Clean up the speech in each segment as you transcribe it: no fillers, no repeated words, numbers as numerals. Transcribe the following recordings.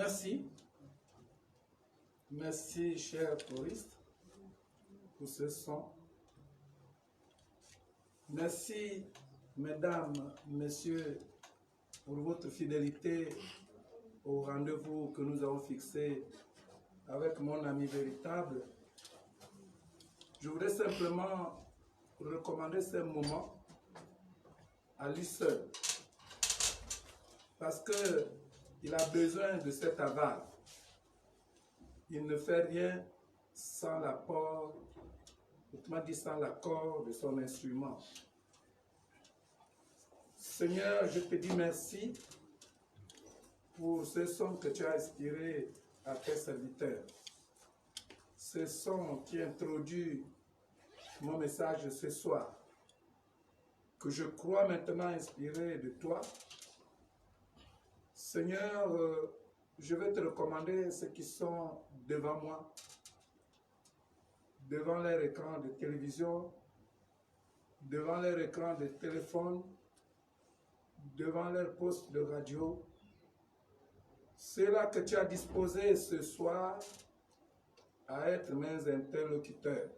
Merci. Merci, chers choristes, pour ce son. Merci, mesdames, messieurs, pour votre fidélité au rendez-vous que nous avons fixé avec mon ami véritable. Je voudrais simplement recommander ce moment à lui seul, parce qu'il a besoin de cet aval. Il ne fait rien sans l'apport, autrement dit sans l'accord de son instrument. Seigneur, je te dis merci pour ce son que tu as inspiré à tes serviteurs. Ce son qui introduit mon message ce soir, que je crois maintenant inspiré de toi. Seigneur, je vais te recommander ceux qui sont devant moi, devant leur écran de télévision, devant leur écran de téléphone, devant leur poste de radio. Ceux-là que tu as disposés ce soir à être mes interlocuteurs,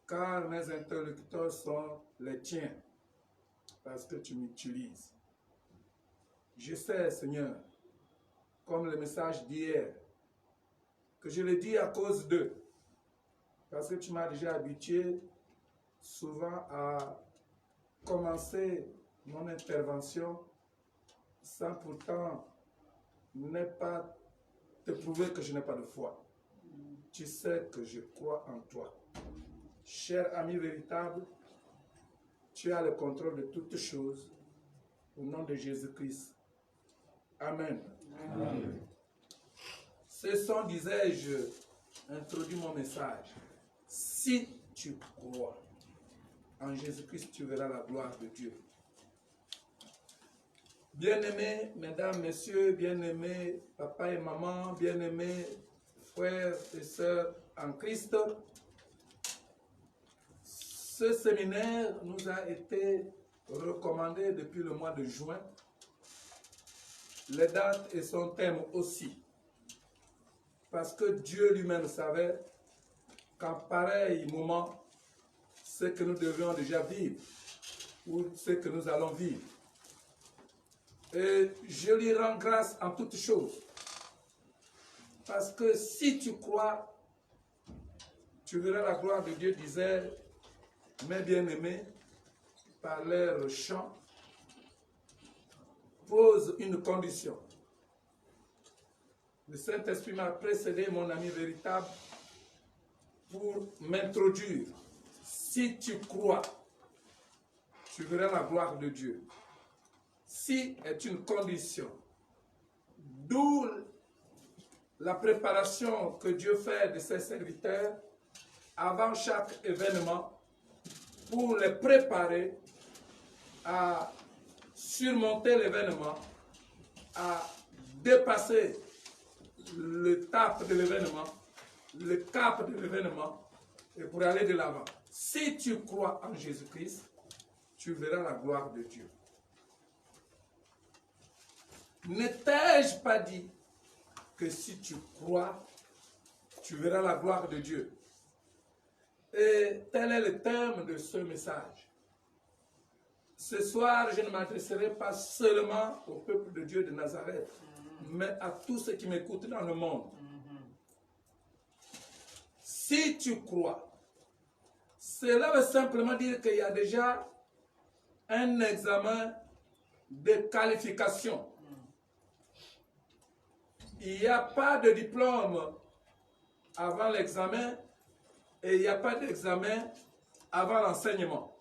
car mes interlocuteurs sont les tiens, parce que tu m'utilises. Je sais, Seigneur, comme le message d'hier, que je le dis à cause d'eux, parce que tu m'as déjà habitué souvent à commencer mon intervention sans pourtant ne pas te prouver que je n'ai pas de foi. Tu sais que je crois en toi. Cher ami véritable, tu as le contrôle de toutes choses. Au nom de Jésus-Christ. Amen. Amen. Ce son, disais-je, introduit mon message. Si tu crois en Jésus-Christ, tu verras la gloire de Dieu. Bien-aimés, mesdames, messieurs, bien-aimés, papa et maman, bien-aimés, frères et sœurs en Christ, ce séminaire nous a été recommandé depuis le mois de juin. Les dates et son thème aussi. Parce que Dieu lui-même savait qu'en pareil moment, ce que nous devions déjà vivre, ou ce que nous allons vivre. Et je lui rends grâce en toutes choses. Parce que si tu crois, tu verras la gloire de Dieu, disait mes bien-aimés, par leur chant, pose une condition. Le Saint-Esprit m'a précédé, mon ami véritable, pour m'introduire. Si tu crois, tu verras la gloire de Dieu. Si est une condition. D'où la préparation que Dieu fait de ses serviteurs avant chaque événement pour les préparer à surmonter l'événement, à dépasser le cap de l'événement, et pour aller de l'avant. Si tu crois en Jésus-Christ, tu verras la gloire de Dieu. Ne t'ai-je pas dit que si tu crois, tu verras la gloire de Dieu? Et tel est le thème de ce message. Ce soir, je ne m'adresserai pas seulement au peuple de Dieu de Nazareth, mais à tous ceux qui m'écoutent dans le monde. Si tu crois, cela veut simplement dire qu'il y a déjà un examen de qualification. Il n'y a pas de diplôme avant l'examen et il n'y a pas d'examen avant l'enseignement.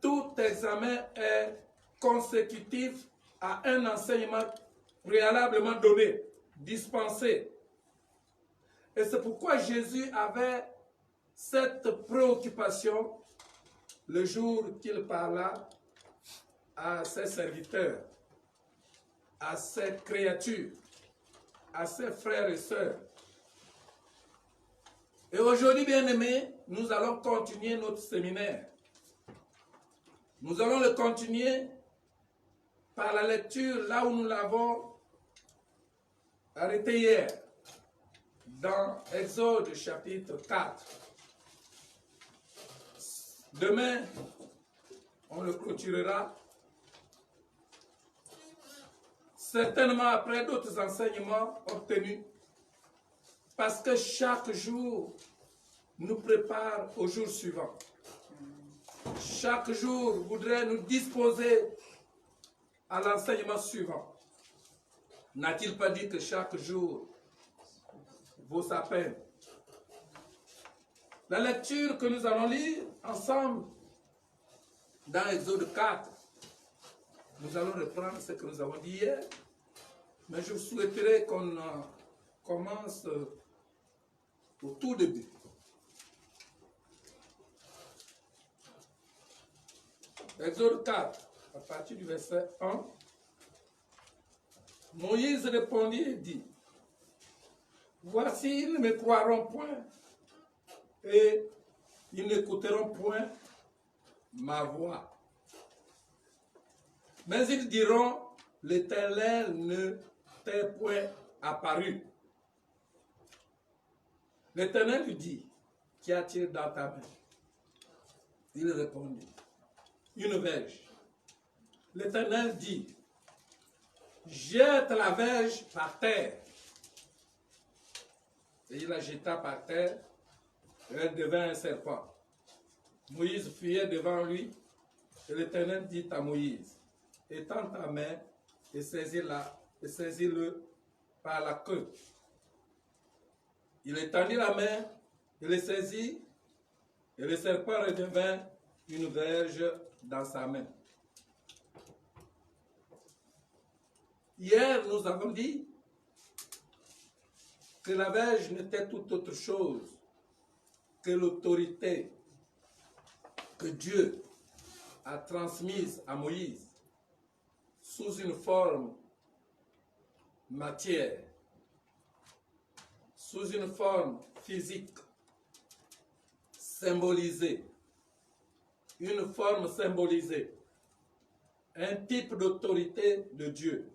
Tout examen est consécutif à un enseignement préalablement donné, dispensé. Et c'est pourquoi Jésus avait cette préoccupation le jour qu'il parla à ses serviteurs, à ses créatures, à ses frères et sœurs. Et aujourd'hui, bien-aimés, nous allons continuer notre séminaire. Nous allons le continuer par la lecture là où nous l'avons arrêté hier dans Exode chapitre 4. Demain, on le clôturera. Certainement après d'autres enseignements obtenus, parce que chaque jour nous prépare au jour suivant. Chaque jour voudrait nous disposer à l'enseignement suivant. N'a-t-il pas dit que chaque jour vaut sa peine? La lecture que nous allons lire ensemble dans Exode 4, nous allons reprendre ce que nous avons dit hier, mais je souhaiterais qu'on commence au tout début. Exode 4, à partir du verset 1, Moïse répondit et dit, « Voici, ils ne me croiront point, et ils n'écouteront point ma voix. Mais ils diront, l'Éternel ne t'est point apparu. » L'Éternel lui dit, « Qu'y a-t-il dans ta main? » Il répondit, « Une verge. » L'Éternel dit, « Jette la verge par terre. » Et il la jeta par terre, et elle devint un serpent. Moïse fuyait devant lui, et l'Éternel dit à Moïse, « Étends ta main et saisis-le par la queue. » Il étendit la main, il le saisit, et le serpent redevint une verge dans sa main. Hier, nous avons dit que la verge n'était tout autre chose que l'autorité que Dieu a transmise à Moïse sous une forme matière, sous une forme physique, symbolisée, une forme symbolisée, un type d'autorité de Dieu.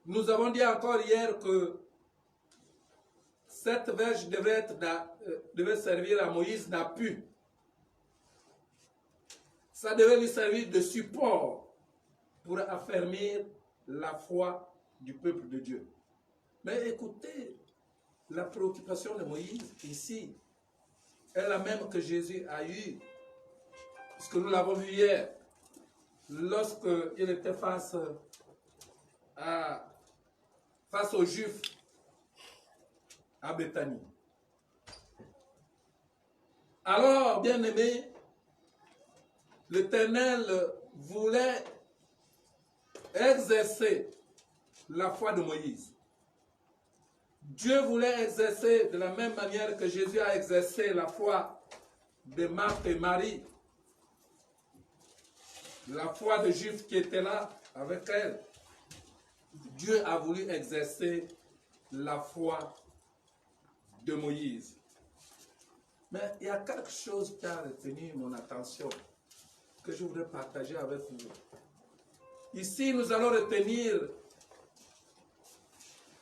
Nous avons dit encore hier que cette verge devait servir à Moïse d'appui. Ça devait lui servir de support pour affermir la foi du peuple de Dieu. Mais écoutez, la préoccupation de Moïse ici est la même que Jésus a eue, puisque nous l'avons vu hier, lorsqu'il était face aux Juifs à Béthanie. Alors, bien-aimés, l'Éternel voulait exercer la foi de Moïse. Dieu voulait exercer de la même manière que Jésus a exercé la foi de Marthe et Marie, la foi des Juifs qui étaient là avec elle. Dieu a voulu exercer la foi de Moïse. Mais il y a quelque chose qui a retenu mon attention, que je voudrais partager avec vous. Ici, nous allons retenir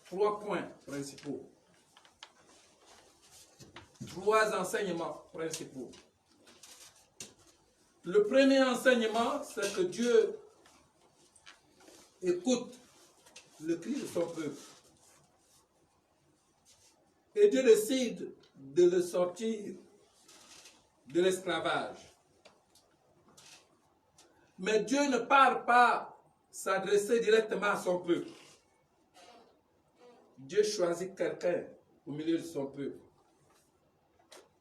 3 points principaux. 3 enseignements principaux. Le premier enseignement, c'est que Dieu écoute le cri de son peuple. Et Dieu décide de le sortir de l'esclavage. Mais Dieu ne part pas s'adresser directement à son peuple. Dieu choisit quelqu'un au milieu de son peuple.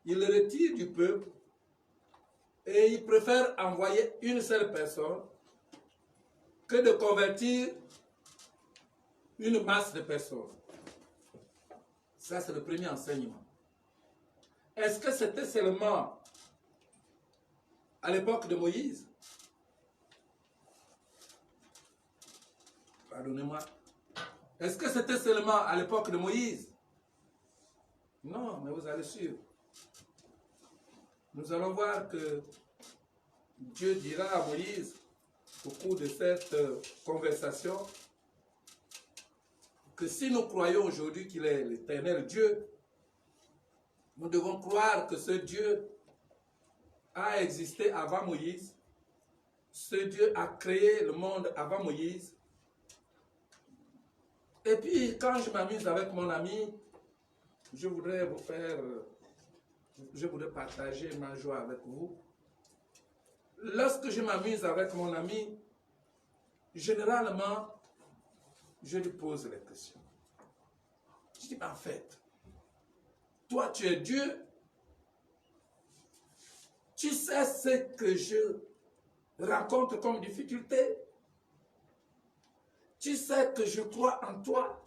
Il le retire du peuple et il préfère envoyer une seule personne que de convertir une masse de personnes. Ça, c'est le premier enseignement. Est-ce que c'était seulement à l'époque de Moïse? Pardonnez-moi. Est-ce que c'était seulement à l'époque de Moïse? Non, mais vous allez suivre. Nous allons voir que Dieu dira à Moïse, au cours de cette conversation, que si nous croyons aujourd'hui qu'il est l'éternel Dieu, nous devons croire que ce Dieu a existé avant Moïse. Ce Dieu a créé le monde avant Moïse. Et puis, quand je m'amuse avec mon ami, je voudrais partager ma joie avec vous. Lorsque je m'amuse avec mon ami, généralement, je lui pose les questions. Je dis, en fait, toi tu es Dieu, tu sais ce que je rencontre comme difficulté, tu sais que je crois en toi,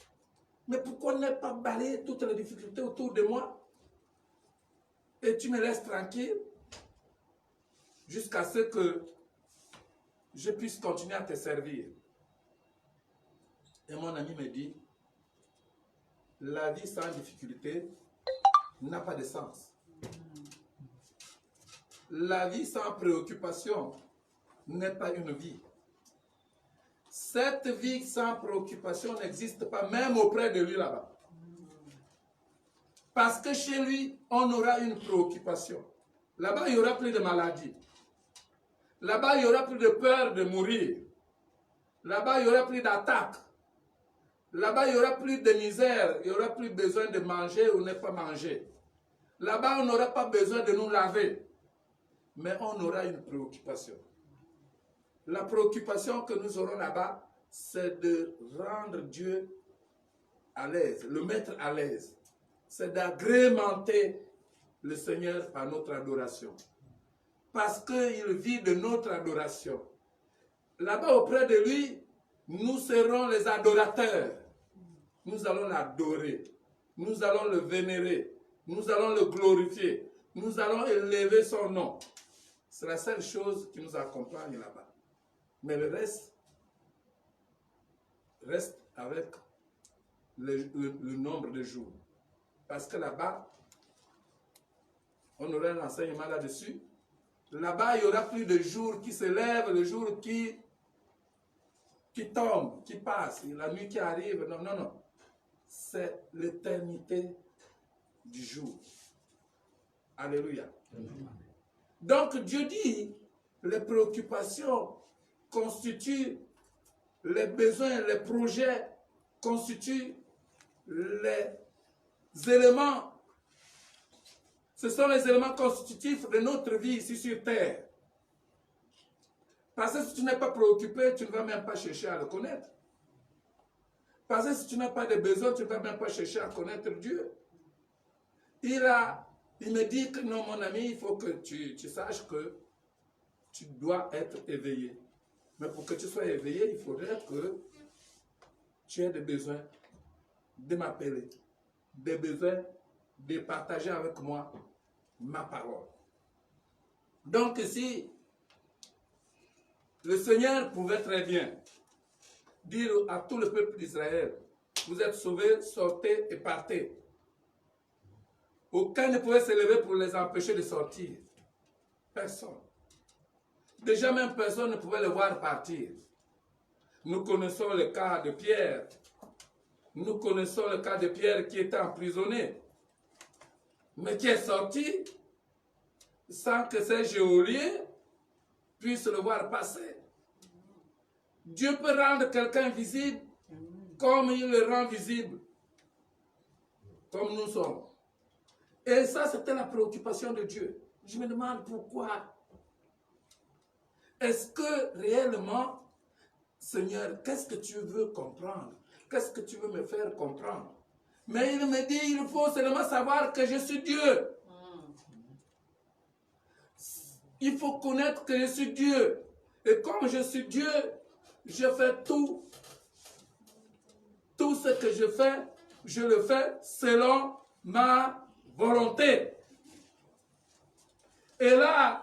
mais pourquoi ne pas balayer toutes les difficultés autour de moi et tu me laisses tranquille jusqu'à ce que je puisse continuer à te servir. Et mon ami me dit, la vie sans difficulté n'a pas de sens. La vie sans préoccupation n'est pas une vie. Cette vie sans préoccupation n'existe pas, même auprès de lui là-bas. Parce que chez lui, on aura une préoccupation. Là-bas, il n'y aura plus de maladie. Là-bas, il n'y aura plus de peur de mourir. Là-bas, il n'y aura plus d'attaque. Là-bas, il n'y aura plus de misère. Il n'y aura plus besoin de manger ou ne pas manger. Là-bas, on n'aura pas besoin de nous laver. Mais on aura une préoccupation. La préoccupation que nous aurons là-bas, c'est de rendre Dieu à l'aise, le mettre à l'aise. C'est d'agrémenter le Seigneur par notre adoration. Parce qu'il vit de notre adoration. Là-bas, auprès de lui, nous serons les adorateurs. Nous allons l'adorer. Nous allons le vénérer. Nous allons le glorifier. Nous allons élever son nom. C'est la seule chose qui nous accompagne là-bas. Mais le reste avec le nombre de jours. Parce que là-bas, on aura un enseignement là-dessus. Là-bas, il n'y aura plus de jours qui se lèvent, le jour qui tombe, qui passe, la nuit qui arrive. Non, non, non. C'est l'éternité du jour. Alléluia. Donc Dieu dit, les préoccupations constituent les besoins, les projets constituent les éléments. Ce sont les éléments constitutifs de notre vie ici sur terre. Parce que si tu n'es pas préoccupé, tu ne vas même pas chercher à le connaître. Parce que si tu n'as pas de besoin, tu ne vas même pas chercher à connaître Dieu. Il me dit que non, mon ami, il faut que tu saches que tu dois être éveillé. Mais pour que tu sois éveillé, il faudrait que tu aies des besoins de m'appeler, des besoins de partager avec moi ma parole. Donc si le Seigneur pouvait très bien dire à tout le peuple d'Israël, vous êtes sauvés, sortez et partez. Aucun ne pouvait se lever pour les empêcher de sortir. Personne. Déjà même personne ne pouvait le voir partir. Nous connaissons le cas de Pierre. Nous connaissons le cas de Pierre qui était emprisonné, mais qui est sorti sans que ces geôliers puissent le voir passer. Dieu peut rendre quelqu'un visible comme il le rend visible, comme nous sommes. Et ça, c'était la préoccupation de Dieu. Je me demande pourquoi. Est-ce que réellement, Seigneur, qu'est-ce que tu veux comprendre? Qu'est-ce que tu veux me faire comprendre? Mais il me dit, il faut seulement savoir que je suis Dieu. Il faut connaître que je suis Dieu. Et comme je suis Dieu, je fais tout. Tout ce que je fais, je le fais selon ma volonté. Et là,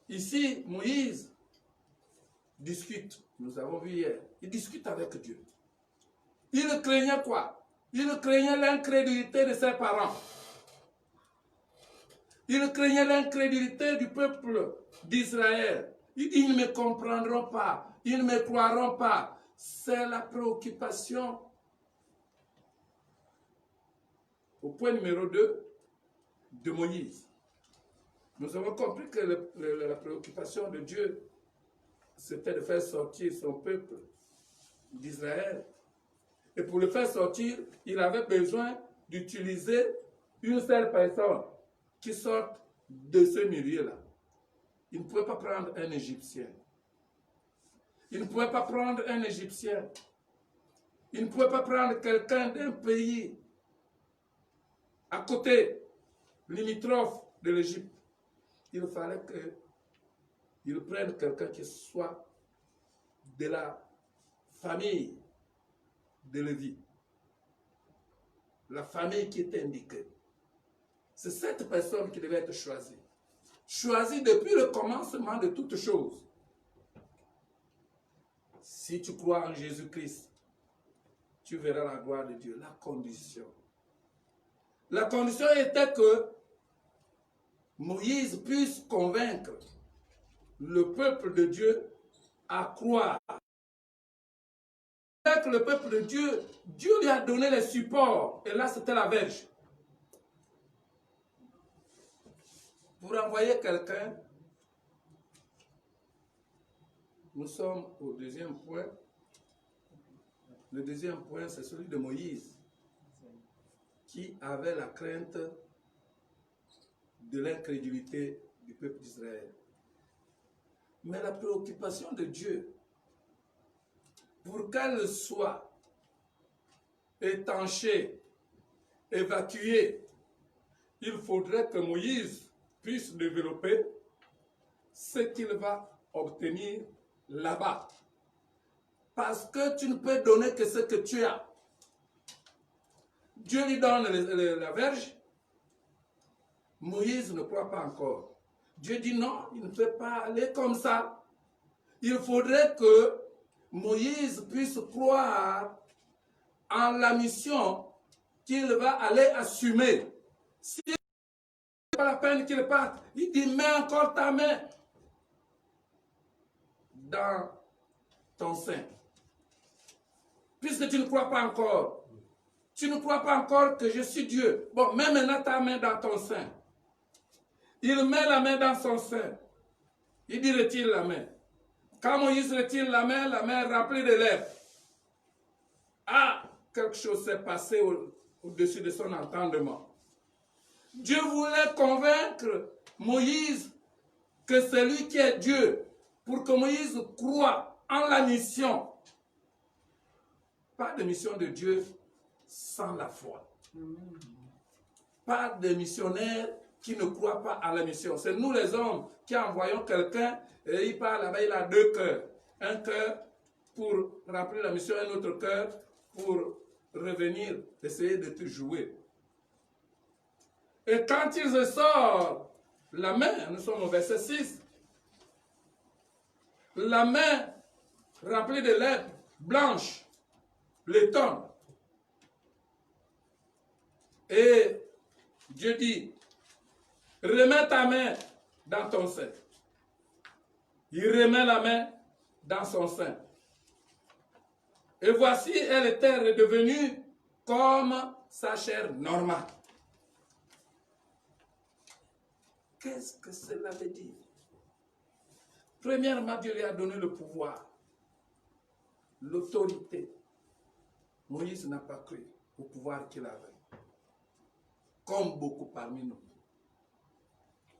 ici, Moïse discute. Nous avons vu hier. Il discute avec Dieu. Il craignait quoi? Il craignait l'incrédulité de ses parents. Il craignait l'incrédulité du peuple d'Israël. Ils ne me comprendront pas. Ils ne me croiront pas. C'est la préoccupation au point numéro 2 de Moïse. Nous avons compris que la préoccupation de Dieu, c'était de faire sortir son peuple d'Israël. Et pour le faire sortir, il avait besoin d'utiliser une seule personne qui sorte de ce milieu-là. Il ne pouvait pas prendre un Égyptien. Il ne pouvait pas prendre un Égyptien. Il ne pouvait pas prendre quelqu'un d'un pays à côté, limitrophe de l'Égypte. Il fallait qu'il prenne quelqu'un qui soit de la famille de Lévi. La famille qui est indiquée. C'est cette personne qui devait être choisie. Choisie depuis le commencement de toutes choses. Si tu crois en Jésus-Christ, tu verras la gloire de Dieu. La condition. La condition était que Moïse puisse convaincre le peuple de Dieu à croire. Avec le peuple de Dieu, Dieu lui a donné les supports. Et là, c'était la verge. Pour envoyer quelqu'un, nous sommes au deuxième point. Le deuxième point, c'est celui de Moïse, qui avait la crainte de l'incrédulité du peuple d'Israël. Mais la préoccupation de Dieu, pour qu'elle soit étanchée, évacuée, il faudrait que Moïse puisse développer ce qu'il va obtenir là-bas. Parce que tu ne peux donner que ce que tu as. Dieu lui donne la verge. Moïse ne croit pas encore. Dieu dit non, il ne peut pas aller comme ça. Il faudrait que Moïse puisse croire en la mission qu'il va aller assumer. Si ce n'est pas la peine qu'il parte, il dit mets encore ta main dans ton sein. Puisque tu ne crois pas encore, tu ne crois pas encore que je suis Dieu. Bon, mets maintenant ta main dans ton sein. Il met la main dans son sein. Il dit retire la main. Quand Moïse retire la main est remplie de lèvres. Ah, quelque chose s'est passé au-dessus de son entendement. Dieu voulait convaincre Moïse que c'est lui qui est Dieu, pour que Moïse croie en la mission. Pas de mission de Dieu sans la foi. Pas de missionnaire qui ne croit pas à la mission. C'est nous les hommes qui envoyons quelqu'un et il part là-bas, il a deux cœurs. Un cœur pour remplir la mission, un autre cœur pour revenir, essayer de te jouer. Et quand il se sort la main, nous sommes au verset 6, la main remplie de lèvres blanches, l'étonne. Et Dieu dit, remets ta main dans ton sein. Il remet la main dans son sein. Et voici, elle était redevenue comme sa chair normale. Qu'est-ce que cela veut dire? Premièrement, Dieu lui a donné le pouvoir, l'autorité. Moïse n'a pas cru au pouvoir qu'il avait. Comme beaucoup parmi nous,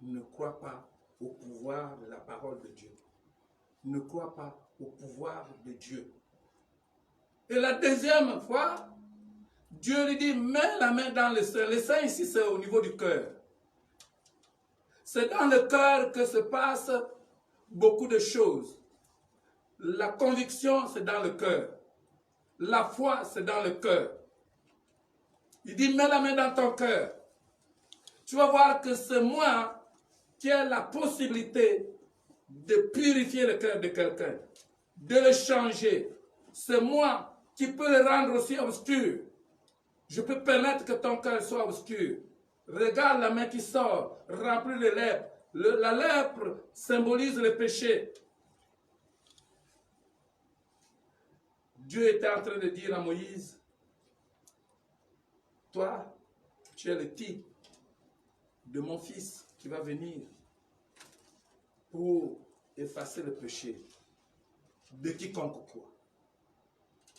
ne croient pas au pouvoir de la parole de Dieu. Ne croient pas au pouvoir de Dieu. Et la deuxième fois, Dieu lui dit, mets la main dans le sein. Le sein ici, c'est au niveau du cœur. C'est dans le cœur que se passent beaucoup de choses. La conviction, c'est dans le cœur. La foi, c'est dans le cœur. Il dit, mets la main dans ton cœur. Tu vas voir que c'est moi qui ai la possibilité de purifier le cœur de quelqu'un, de le changer. C'est moi qui peux le rendre aussi obscur. Je peux permettre que ton cœur soit obscur. Regarde la main qui sort, remplie de lèpre. La lèpre symbolise le péché. Dieu était en train de dire à Moïse, toi, tu es le type de mon fils qui va venir pour effacer le péché de quiconque croit.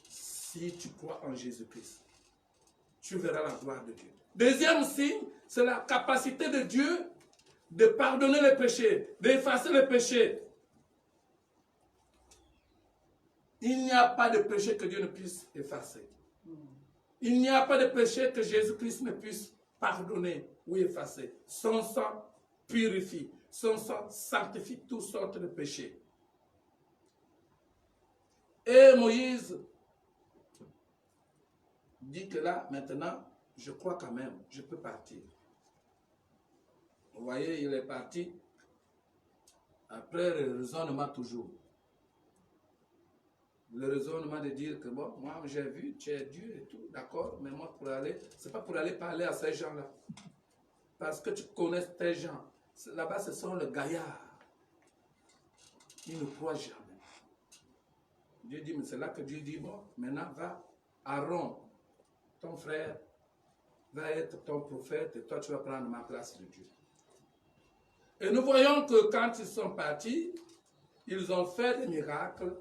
Si tu crois en Jésus-Christ, tu verras la gloire de Dieu. Deuxième signe, c'est la capacité de Dieu de pardonner les péchés, d'effacer les péchés. Il n'y a pas de péché que Dieu ne puisse effacer. Il n'y a pas de péché que Jésus-Christ ne puisse pardonner ou effacer. Son sang purifie, son sang sanctifie toutes sortes de péchés. Et Moïse dit que là, maintenant, je crois quand même, je peux partir. Vous voyez, il est parti après le raisonnement toujours. Le raisonnement de dire que bon, moi j'ai vu, tu es Dieu et tout, d'accord, mais moi pour aller, c'est pas pour aller parler à ces gens-là. Parce que tu connais ces gens. Là-bas, ce sont les gaillards. Ils ne croient jamais. Dieu dit, mais c'est là que Dieu dit, bon, maintenant va, Aaron, ton frère, va être ton prophète et toi tu vas prendre ma place de Dieu. Et nous voyons que quand ils sont partis, ils ont fait des miracles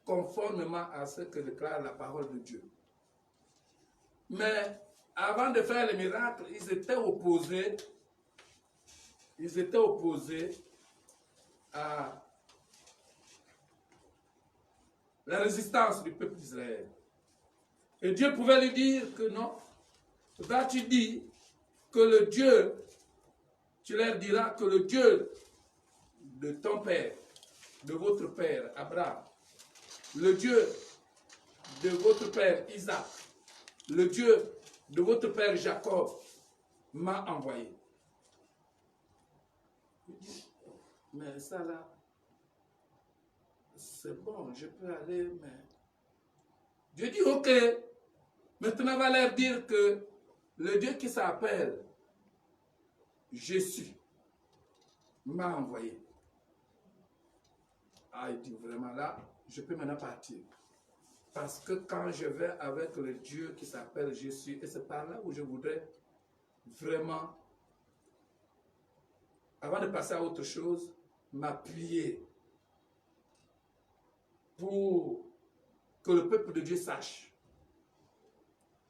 conformément à ce que déclare la parole de Dieu. Mais avant de faire les miracles, ils étaient opposés à la résistance du peuple d'Israël. Et Dieu pouvait lui dire que non, va tu dis que le Dieu, tu leur diras que le Dieu de ton père, de votre père Abraham, le Dieu de votre père Isaac, le Dieu de votre père Jacob m'a envoyé. Mais ça là, c'est bon, je peux aller, mais... Dieu dit, ok, maintenant on va leur dire que le Dieu qui s'appelle Jésus m'a envoyé. Ah, il dit vraiment là, je peux maintenant partir. Parce que quand je vais avec le Dieu qui s'appelle Jésus, et c'est par là où je voudrais vraiment, avant de passer à autre chose, m'appuyer pour que le peuple de Dieu sache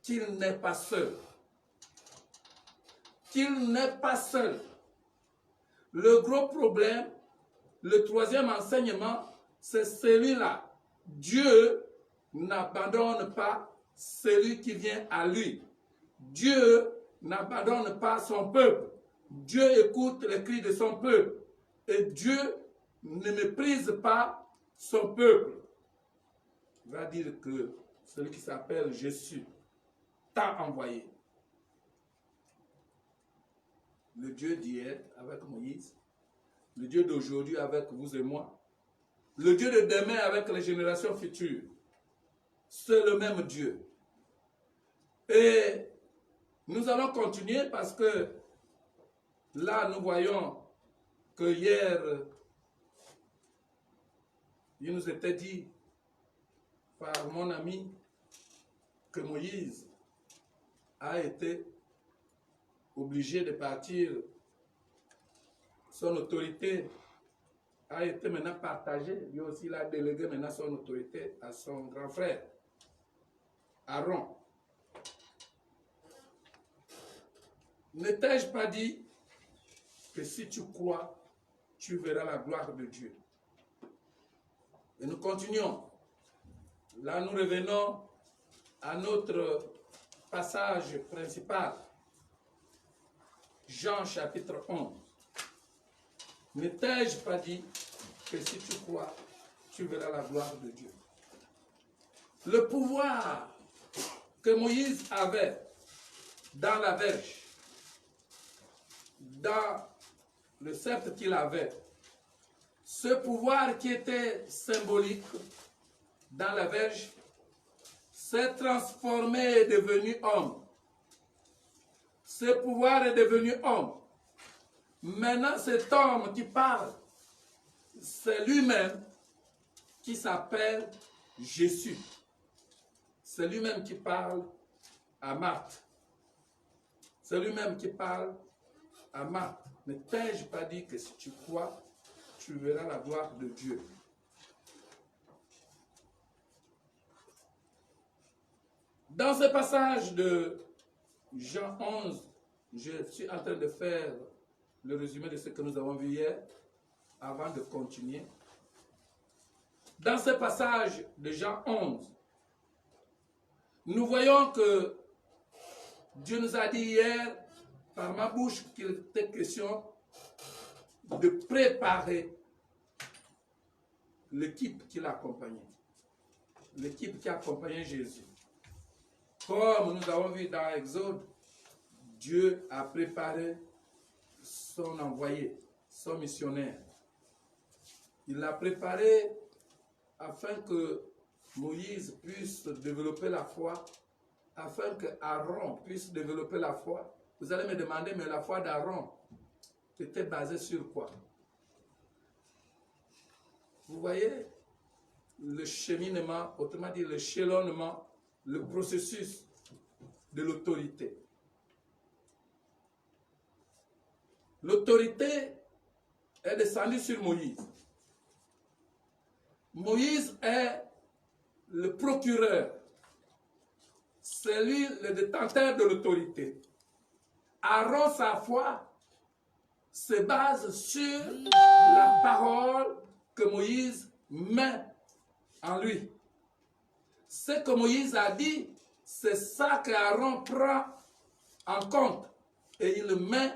qu'il n'est pas seul. Qu'il n'est pas seul. Le gros problème, le troisième enseignement, c'est celui-là. Dieu n'abandonne pas celui qui vient à lui. Dieu n'abandonne pas son peuple. Dieu écoute les cris de son peuple. Et Dieu ne méprise pas son peuple. Il va dire que celui qui s'appelle Jésus t'a envoyé. Le Dieu d'hier avec Moïse, le Dieu d'aujourd'hui avec vous et moi, le Dieu de demain avec les générations futures, c'est le même Dieu. Et nous allons continuer parce que là, nous voyons que hier, il nous était dit par mon ami que Moïse a été obligé de partir. Son autorité a été maintenant partagée. Lui aussi, il a délégué maintenant son autorité à son grand frère, Aaron. Ne t'ai-je pas dit que si tu crois, tu verras la gloire de Dieu? Et nous continuons. Là, nous revenons à notre passage principal. Jean chapitre 11. Ne t'ai-je pas dit que si tu crois, tu verras la gloire de Dieu? Le pouvoir que Moïse avait dans la verge, dans le sceptre qu'il avait, ce pouvoir qui était symbolique dans la verge, s'est transformé et est devenu homme. Ce pouvoir est devenu homme. Maintenant, cet homme qui parle, c'est lui-même qui s'appelle Jésus. C'est lui-même qui parle à Marthe. C'est lui-même qui parle à Marc. Ne t'ai-je pas dit que si tu crois, tu verras la gloire de Dieu? Dans ce passage de Jean 11, je suis en train de faire le résumé de ce que nous avons vu hier, avant de continuer. Dans ce passage de Jean 11, nous voyons que Dieu nous a dit hier, par ma bouche, qu'il était question de préparer l'équipe qui l'accompagnait. L'équipe qui accompagnait Jésus. Comme nous avons vu dans Exode, Dieu a préparé son envoyé, son missionnaire. Il l'a préparé afin que Moïse puisse développer la foi, afin que Aaron puisse développer la foi. Vous allez me demander, mais la foi d'Aaron était basée sur quoi? Vous voyez le cheminement, autrement dit l'échelonnement, le processus de l'autorité. L'autorité est descendue sur Moïse. Moïse est le procureur. C'est lui le détenteur de l'autorité. Aaron, sa foi, se base sur la parole que Moïse met en lui. Ce que Moïse a dit, c'est ça qu'Aaron prend en compte et il met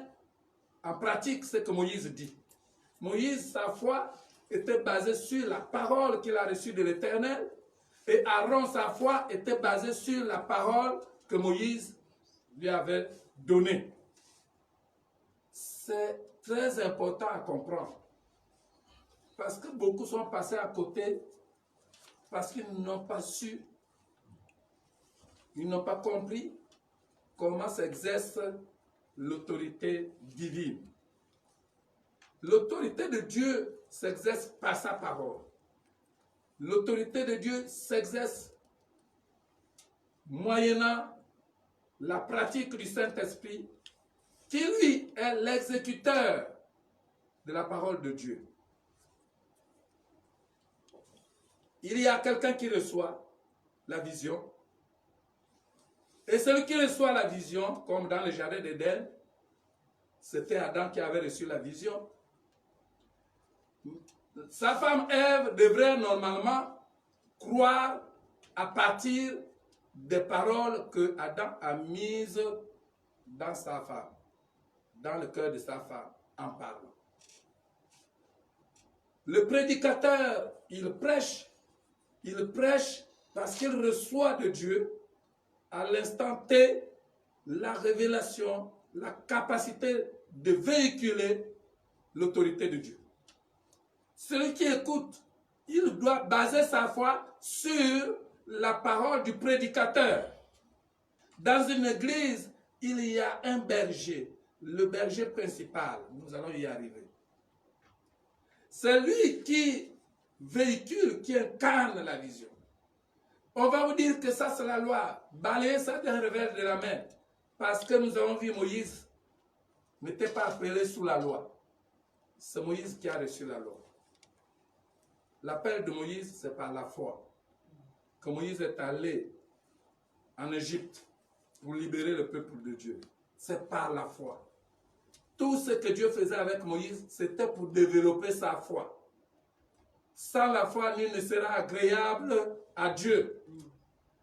en pratique ce que Moïse dit. Moïse, sa foi, était basée sur la parole qu'il a reçue de l'Éternel et Aaron, sa foi, était basée sur la parole que Moïse lui avait donnée. C'est très important à comprendre parce que beaucoup sont passés à côté parce qu'ils n'ont pas su, ils n'ont pas compris comment s'exerce l'autorité divine. L'autorité de Dieu s'exerce par sa parole. L'autorité de Dieu s'exerce moyennant la pratique du Saint-Esprit, qui lui est l'exécuteur de la parole de Dieu. Il y a quelqu'un qui reçoit la vision, et celui qui reçoit la vision, comme dans le jardin d'Éden, c'était Adam qui avait reçu la vision. Sa femme Ève devrait normalement croire à partir des paroles que Adam a mises dans sa femme, dans le cœur de sa femme, en parlant. Le prédicateur, il prêche parce qu'il reçoit de Dieu à l'instant T la révélation, la capacité de véhiculer l'autorité de Dieu. Celui qui écoute, il doit baser sa foi sur la parole du prédicateur. Dans une église, il y a un berger, le berger principal. Nous allons y arriver. C'est lui qui véhicule, qui incarne la vision. On va vous dire que ça c'est la loi. Balayez ça d'un revers de la main. Parce que nous avons vu Moïse n'était pas appelé sous la loi. C'est Moïse qui a reçu la loi. L'appel de Moïse, c'est par la foi. Que Moïse est allé en Égypte pour libérer le peuple de Dieu. C'est par la foi. Tout ce que Dieu faisait avec Moïse, c'était pour développer sa foi. Sans la foi, nul ne sera agréable à Dieu.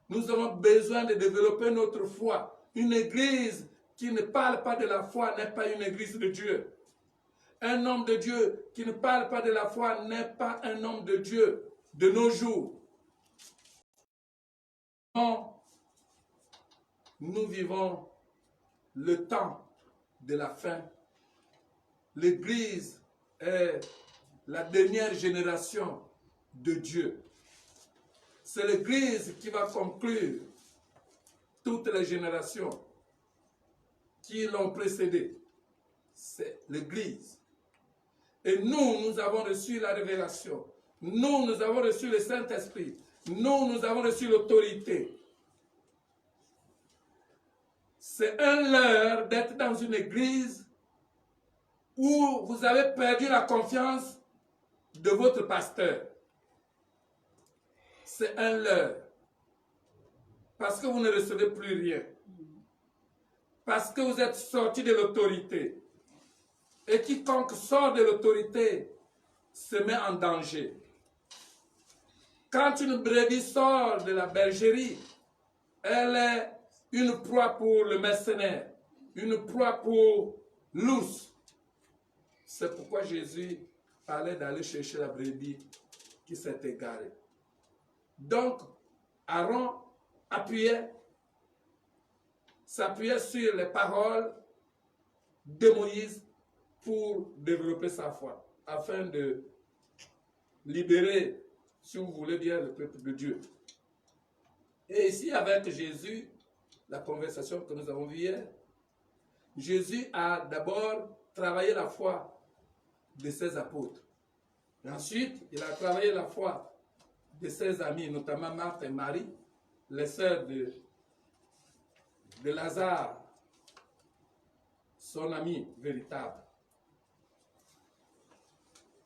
Nous avons besoin de développer notre foi. Une église qui ne parle pas de la foi n'est pas une église de Dieu. Un homme de Dieu qui ne parle pas de la foi n'est pas un homme de Dieu de nos jours. Nous vivons le temps de la fin. L'église est la dernière génération de Dieu. C'est l'église qui va conclure toutes les générations qui l'ont précédée. C'est l'église. Et nous avons reçu la révélation. Nous avons reçu le Saint-Esprit. Nous avons reçu l'autorité. C'est un leurre d'être dans une église où vous avez perdu la confiance de votre pasteur. C'est un leurre. Parce que vous ne recevez plus rien. Parce que vous êtes sorti de l'autorité. Et quiconque sort de l'autorité se met en danger. Quand une brebis sort de la bergerie, elle est une proie pour le mercenaire, une proie pour l'ours. C'est pourquoi Jésus parlait d'aller chercher la brebis qui s'est égarée. Donc, Aaron s'appuyait sur les paroles de Moïse pour développer sa foi, afin de libérer, si vous voulez bien, le peuple de Dieu. Et ici, avec Jésus, la conversation que nous avons vue hier, Jésus a d'abord travaillé la foi de ses apôtres. Et ensuite, il a travaillé la foi de ses amis, notamment Marthe et Marie, les sœurs de Lazare, son ami véritable.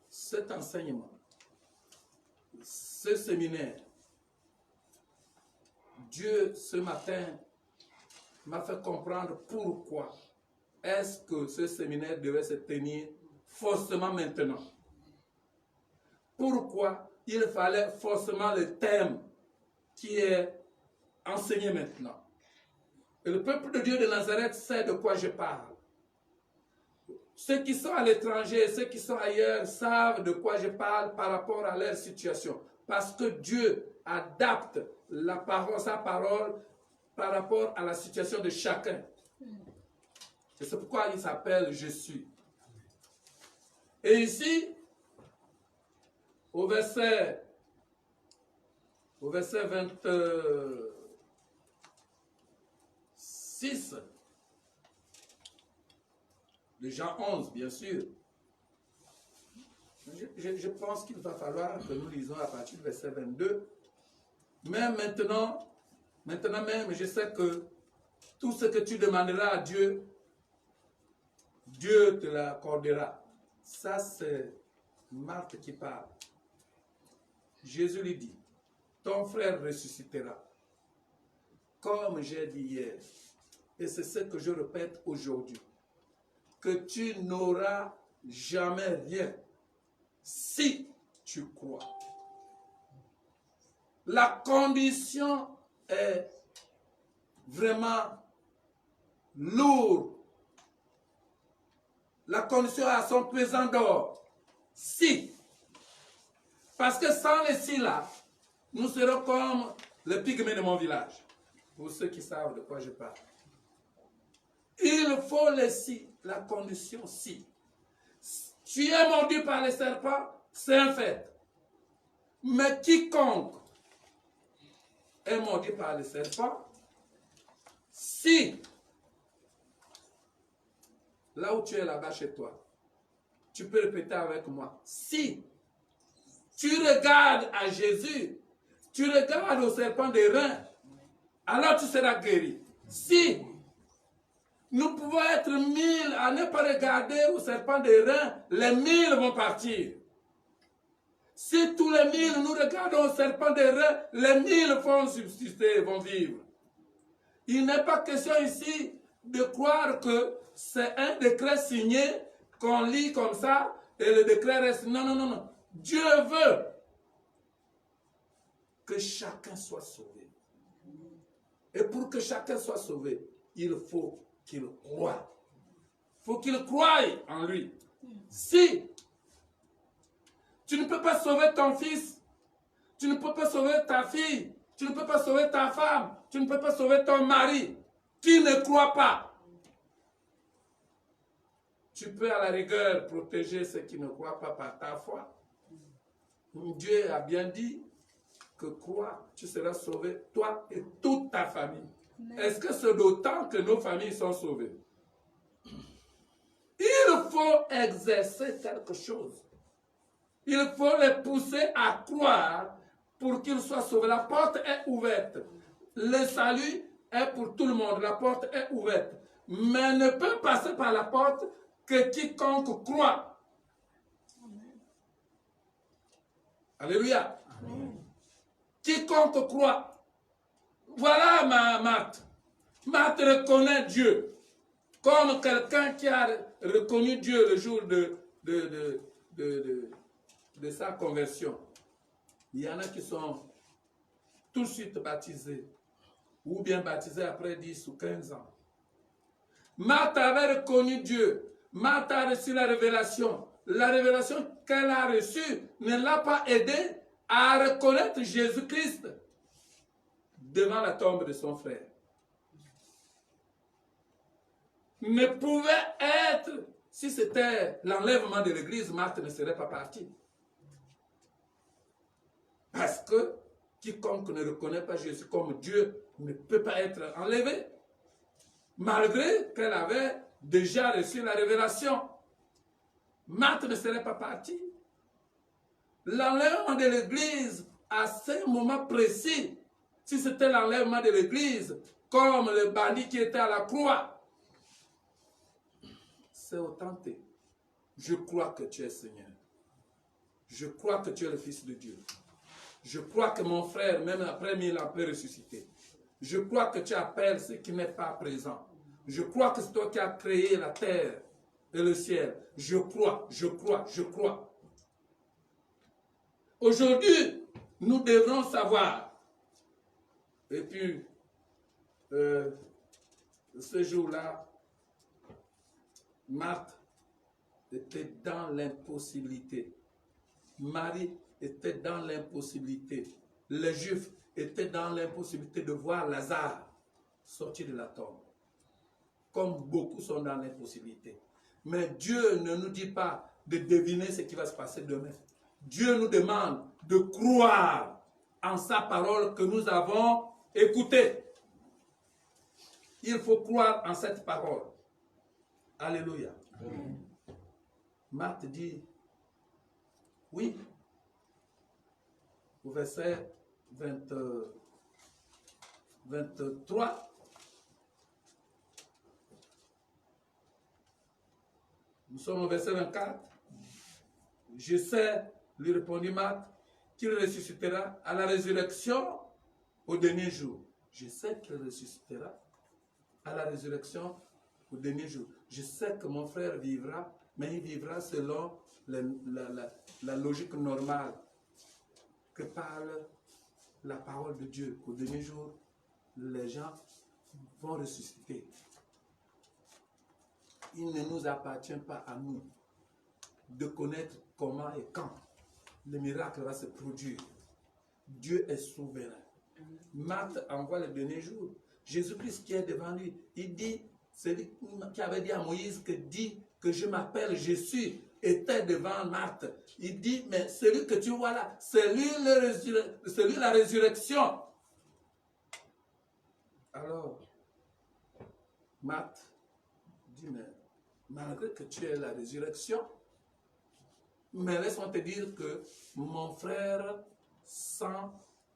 Cet enseignement, ce séminaire, Dieu, ce matin, m'a fait comprendre pourquoi est-ce que ce séminaire devait se tenir forcément maintenant. Pourquoi il fallait forcément le thème qui est enseigné maintenant. Et le peuple de Dieu de Nazareth sait de quoi je parle. Ceux qui sont à l'étranger, ceux qui sont ailleurs savent de quoi je parle par rapport à leur situation. Parce que Dieu adapte sa parole par rapport à la situation de chacun. Et c'est pourquoi il s'appelle Je suis. Et ici, au verset 26 de Jean 11, bien sûr. Je pense qu'il va falloir que nous lisons à partir du verset 22. Mais maintenant même, je sais que tout ce que tu demanderas à Dieu, Dieu te l'accordera. Ça, c'est Marthe qui parle. Jésus lui dit, ton frère ressuscitera. Comme j'ai dit hier, et c'est ce que je répète aujourd'hui, que tu n'auras jamais rien si tu crois. La condition est vraiment lourde. La condition a son pesant d'or. Si. Parce que sans les si là, nous serons comme le pygmée de mon village. Pour ceux qui savent de quoi je parle. Il faut les si, la condition si. Tu es mordu par les serpents, c'est un fait. Mais quiconque est mordu par les serpents, si, là où tu es là-bas chez toi, tu peux répéter avec moi, si tu regardes à Jésus, tu regardes au serpent des reins, alors tu seras guéri. Si nous pouvons être 1000 à ne pas regarder au serpent des reins, les 1000 vont partir. Si tous les 1000 nous regardons au serpent des reins, les 1000 vont subsister, vont vivre. Il n'est pas question ici de croire que c'est un décret signé, qu'on lit comme ça, et le décret reste. Non, non, non, non. Dieu veut que chacun soit sauvé. Et pour que chacun soit sauvé, il faut qu'il croie. Il faut qu'il croie en lui. Si tu ne peux pas sauver ton fils, tu ne peux pas sauver ta fille, tu ne peux pas sauver ta femme, tu ne peux pas sauver ton mari, qui ne croit pas. Tu peux à la rigueur protéger ceux qui ne croient pas par ta foi. Dieu a bien dit que crois, tu seras sauvé, toi et toute ta famille. Est-ce que c'est d'autant que nos familles sont sauvées? Il faut exercer quelque chose. Il faut les pousser à croire pour qu'ils soient sauvés. La porte est ouverte. Le salut est pour tout le monde. La porte est ouverte. Mais ne peut passer par la porte que quiconque croit. Alléluia. Amen. Quiconque croit. Voilà Marthe. Marthe reconnaît Dieu comme quelqu'un qui a reconnu Dieu le jour de sa conversion. Il y en a qui sont tout de suite baptisés ou bien baptisés après 10 ou 15 ans. Marthe avait reconnu Dieu. Marthe a reçu la révélation. La révélation qu'elle a reçue ne l'a pas aidée à reconnaître Jésus-Christ devant la tombe de son frère. Ne pouvait être, si c'était l'enlèvement de l'église, Marthe ne serait pas partie. Parce que quiconque ne reconnaît pas Jésus comme Dieu ne peut pas être enlevé. Malgré qu'elle avait déjà reçu la révélation. Marthe ne serait pas partie. L'enlèvement de l'église à ce moment précis, si c'était l'enlèvement de l'église, comme le bandit qui était à la croix, c'est authentique. Je crois que tu es Seigneur. Je crois que tu es le Fils de Dieu. Je crois que mon frère, même après 1000 ans, peut ressusciter. Je crois que tu appelles ce qui n'est pas présent. Je crois que c'est toi qui as créé la terre et le ciel. Je crois, je crois, je crois. Aujourd'hui, nous devrons savoir. Et puis, ce jour-là, Marthe était dans l'impossibilité. Marie était dans l'impossibilité. Les Juifs étaient dans l'impossibilité de voir Lazare sortir de la tombe. Comme beaucoup sont dans l'impossibilité. Mais Dieu ne nous dit pas de deviner ce qui va se passer demain. Dieu nous demande de croire en sa parole que nous avons écoutée. Il faut croire en cette parole. Alléluia. Amen. Marthe dit, oui, au verset 23, nous sommes au verset 24. Je sais, lui répondit Marthe, qu'il ressuscitera à la résurrection au dernier jour. Je sais qu'il ressuscitera à la résurrection au dernier jour. Je sais que mon frère vivra, mais il vivra selon la logique normale que parle la parole de Dieu. Au dernier jour, les gens vont ressusciter. Il ne nous appartient pas à nous de connaître comment et quand le miracle va se produire. Dieu est souverain. Marthe envoie le dernier jour. Jésus-Christ qui est devant lui, il dit, celui qui avait dit à Moïse que dit que je m'appelle Jésus, était devant Marthe. Il dit, mais celui que tu vois là, c'est lui la résurrection. Alors, Marthe dit, mais malgré que tu es la résurrection, mais laisse-moi te dire que mon frère sent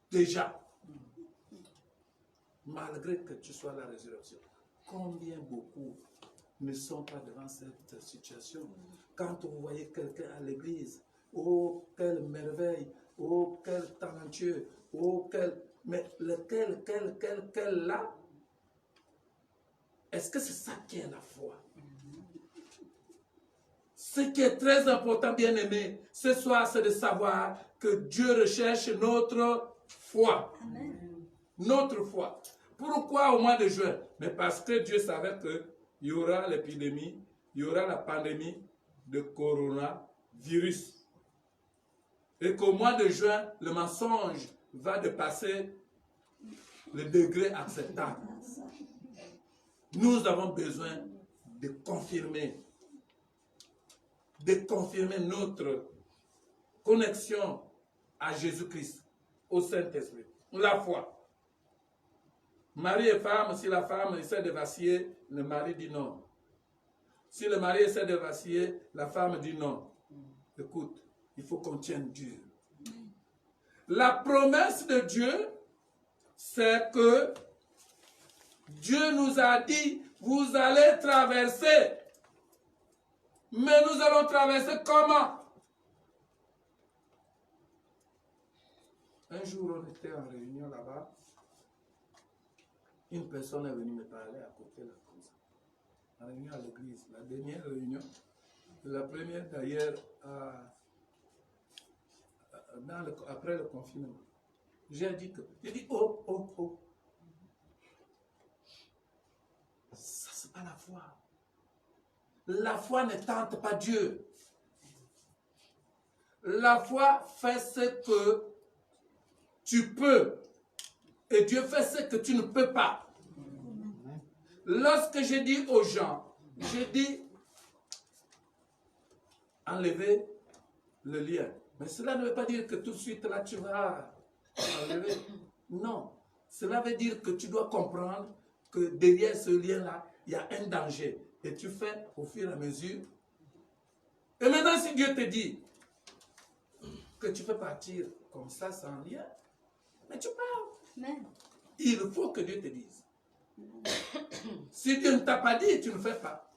déjà, malgré que tu sois la résurrection. Combien beaucoup ne sont pas devant cette situation? Quand vous voyez quelqu'un à l'église, oh, quelle merveille, oh, quel talentueux, oh, quel... Mais lequel là, est-ce que c'est ça qui est la foi? Ce qui est très important, bien-aimé, ce soir, c'est de savoir que Dieu recherche notre foi. Amen. Notre foi. Pourquoi au mois de juin? Mais parce que Dieu savait qu'il y aura l'épidémie, il y aura la pandémie de coronavirus. Et qu'au mois de juin, le mensonge va dépasser le degré acceptable. Nous avons besoin de confirmer notre connexion à Jésus-Christ, au Saint-Esprit, la foi. Mari et femme, si la femme essaie de vaciller, le mari dit non. Si le mari essaie de vaciller, la femme dit non. Écoute, il faut qu'on tienne Dieu. La promesse de Dieu, c'est que Dieu nous a dit, vous allez traverser. Mais nous allons traverser comment? Un jour, on était en réunion là-bas. Une personne est venue me parler à côté de la cause. En réunion à l'église. La dernière réunion, la première d'ailleurs, après le confinement. J'ai dit, oh, oh, oh. Ça, c'est pas la foi. La foi ne tente pas Dieu. La foi fait ce que tu peux. Et Dieu fait ce que tu ne peux pas. Lorsque je dis aux gens, je dis, enlevez le lien. Mais cela ne veut pas dire que tout de suite là tu vas enlever. Non. Cela veut dire que tu dois comprendre que derrière ce lien-là, il y a un danger. Et tu fais au fur et à mesure. Et maintenant, si Dieu te dit que tu peux partir comme ça sans lien, mais tu parles. Amen. Il faut que Dieu te dise. Si Dieu ne t'a pas dit, tu ne fais pas.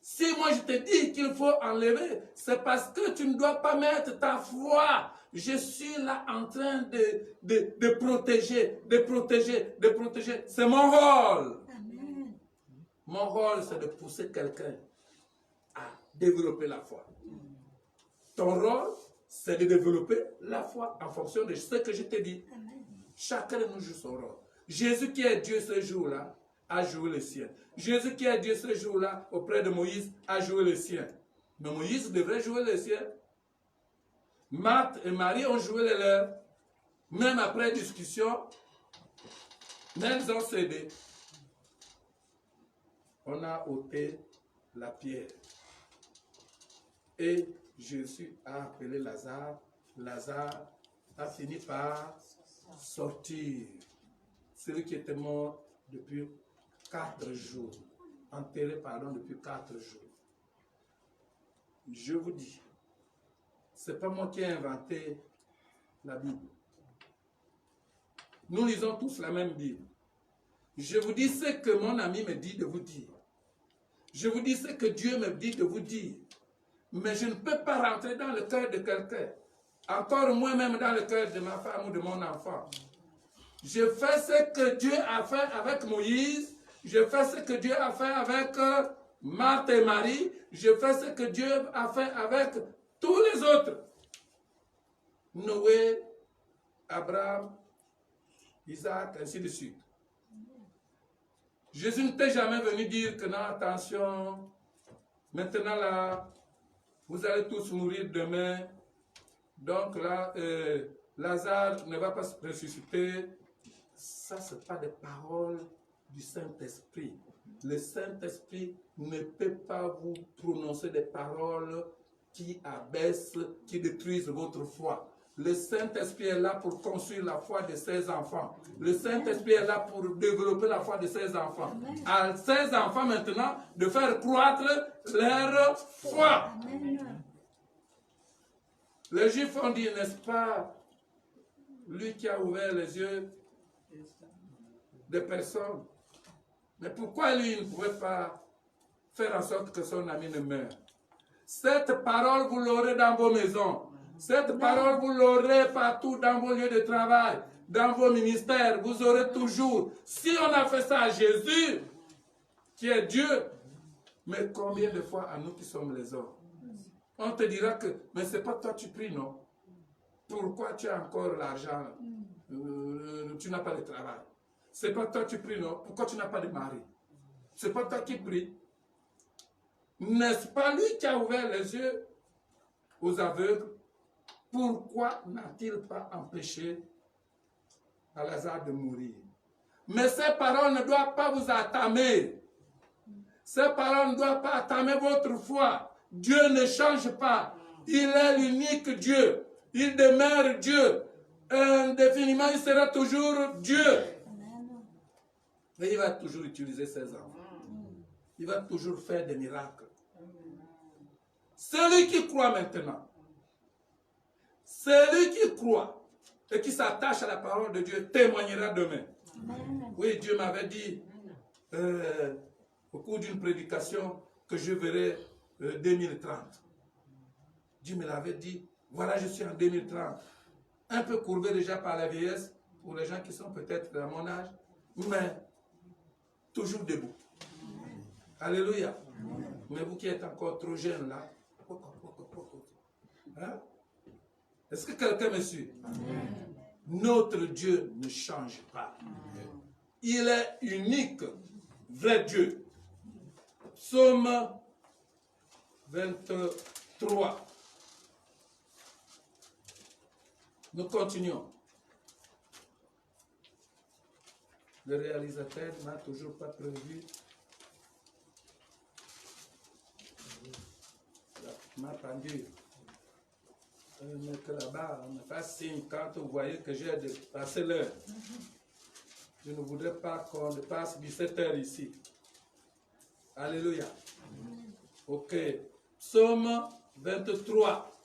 Si moi je te dis qu'il faut enlever, c'est parce que tu ne dois pas mettre ta foi. Je suis là en train de protéger, de protéger, de protéger. C'est mon rôle. Amen. Mon rôle, c'est de pousser quelqu'un à développer la foi. Ton rôle, c'est de développer la foi en fonction de ce que je te dis. Amen. Chacun de nous joue son rôle. Jésus qui est Dieu ce jour-là a joué le sien. Jésus qui est Dieu ce jour-là auprès de Moïse a joué le sien. Mais Moïse devrait jouer le sien. Marthe et Marie ont joué les leurs. Même après discussion, même ils ont cédé. On a ôté la pierre. Et Jésus a appelé Lazare. Lazare a fini par sortir. Celui qui était mort depuis 4 jours. Enterré, pardon, depuis 4 jours. Je vous dis, ce n'est pas moi qui ai inventé la Bible. Nous lisons tous la même Bible. Je vous dis ce que mon ami me dit de vous dire. Je vous dis ce que Dieu me dit de vous dire. Mais je ne peux pas rentrer dans le cœur de quelqu'un. Encore moins même dans le cœur de ma femme ou de mon enfant. Je fais ce que Dieu a fait avec Moïse. Je fais ce que Dieu a fait avec Marthe et Marie. Je fais ce que Dieu a fait avec tous les autres. Noé, Abraham, Isaac, ainsi de suite. Jésus ne t'est jamais venu dire que non, attention, maintenant là, vous allez tous mourir demain. Donc là, Lazare ne va pas se ressusciter. Ça, ce n'est pas des paroles du Saint-Esprit. Le Saint-Esprit ne peut pas vous prononcer des paroles qui abaissent, qui détruisent votre foi. Le Saint-Esprit est là pour construire la foi de ses enfants. Le Saint-Esprit est là pour développer la foi de ses enfants. À ses enfants maintenant de faire croître leur foi. Les Juifs ont dit, n'est-ce pas, lui qui a ouvert les yeux des personnes. Mais pourquoi lui il ne pouvait pas faire en sorte que son ami ne meure? Cette parole, vous l'aurez dans vos maisons. Cette parole, vous l'aurez partout dans vos lieux de travail, dans vos ministères. Vous aurez toujours. Si on a fait ça à Jésus, qui est Dieu, mais combien de fois à nous qui sommes les hommes? On te dira que, mais c'est pas toi tu pries, non? Pourquoi tu as encore l'argent? Tu n'as pas de travail. C'est pas toi tu pries, non? Pourquoi tu n'as pas de mari? C'est pas toi qui pries. N'est-ce pas lui qui a ouvert les yeux aux aveugles? Pourquoi n'a-t-il pas empêché à Lazare de mourir? Mais ces paroles ne doivent pas vous attamer. Ces paroles ne doivent pas attamer votre foi. Dieu ne change pas. Il est l'unique Dieu. Il demeure Dieu. Indéfiniment, il sera toujours Dieu. Et il va toujours utiliser ses enfants. Il va toujours faire des miracles. Celui qui croit maintenant, celui qui croit et qui s'attache à la parole de Dieu témoignera demain. Oui, Dieu m'avait dit au cours d'une prédication que je verrai 2030. Dieu me l'avait dit, voilà, je suis en 2030. Un peu courbé déjà par la vieillesse, pour les gens qui sont peut-être à mon âge, mais toujours debout. Alléluia. Mais vous qui êtes encore trop jeune là, hein? Est-ce que quelqu'un me suit? Notre Dieu ne change pas. Il est unique, vrai Dieu. Psaume 23. Nous continuons. Le réalisateur n'a toujours pas prévu. Ma pendule. Mais que là-bas, on me fasse signe quand vous voyez que j'ai dépassé l'heure. Je ne voudrais pas qu'on dépasse 17 heures ici. Alléluia. Ok. Psaume 23.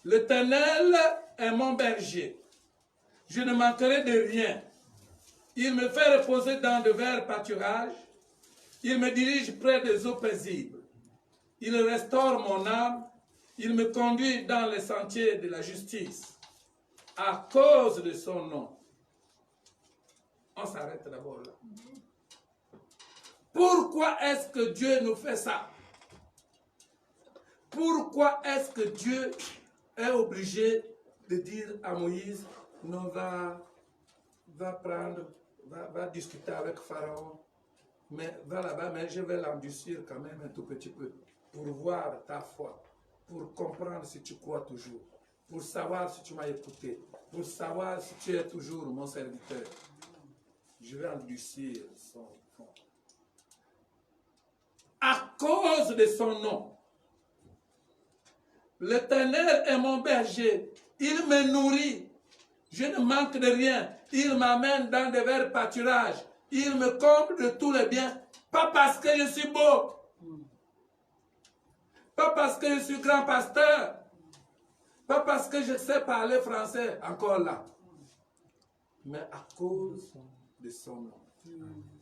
L'Éternel est mon berger. Je ne manquerai de rien. Il me fait reposer dans de verts pâturages. Il me dirige près des eaux paisibles. Il restaure mon âme. Il me conduit dans les sentiers de la justice. À cause de son nom. On s'arrête d'abord là. Pourquoi est-ce que Dieu nous fait ça? Pourquoi est-ce que Dieu est obligé de dire à Moïse, non, va discuter avec Pharaon, mais va là-bas, mais je vais l'endurcir quand même un tout petit peu, pour voir ta foi, pour comprendre si tu crois toujours, pour savoir si tu m'as écouté, pour savoir si tu es toujours mon serviteur. Je vais endurcir son fond. À cause de son nom, l'Éternel est mon berger, il me nourrit, je ne manque de rien, il m'amène dans de verts pâturages, il me comble de tous les biens, pas parce que je suis beau, pas parce que je suis grand pasteur, pas parce que je sais parler français, encore là, mais à cause de son nom.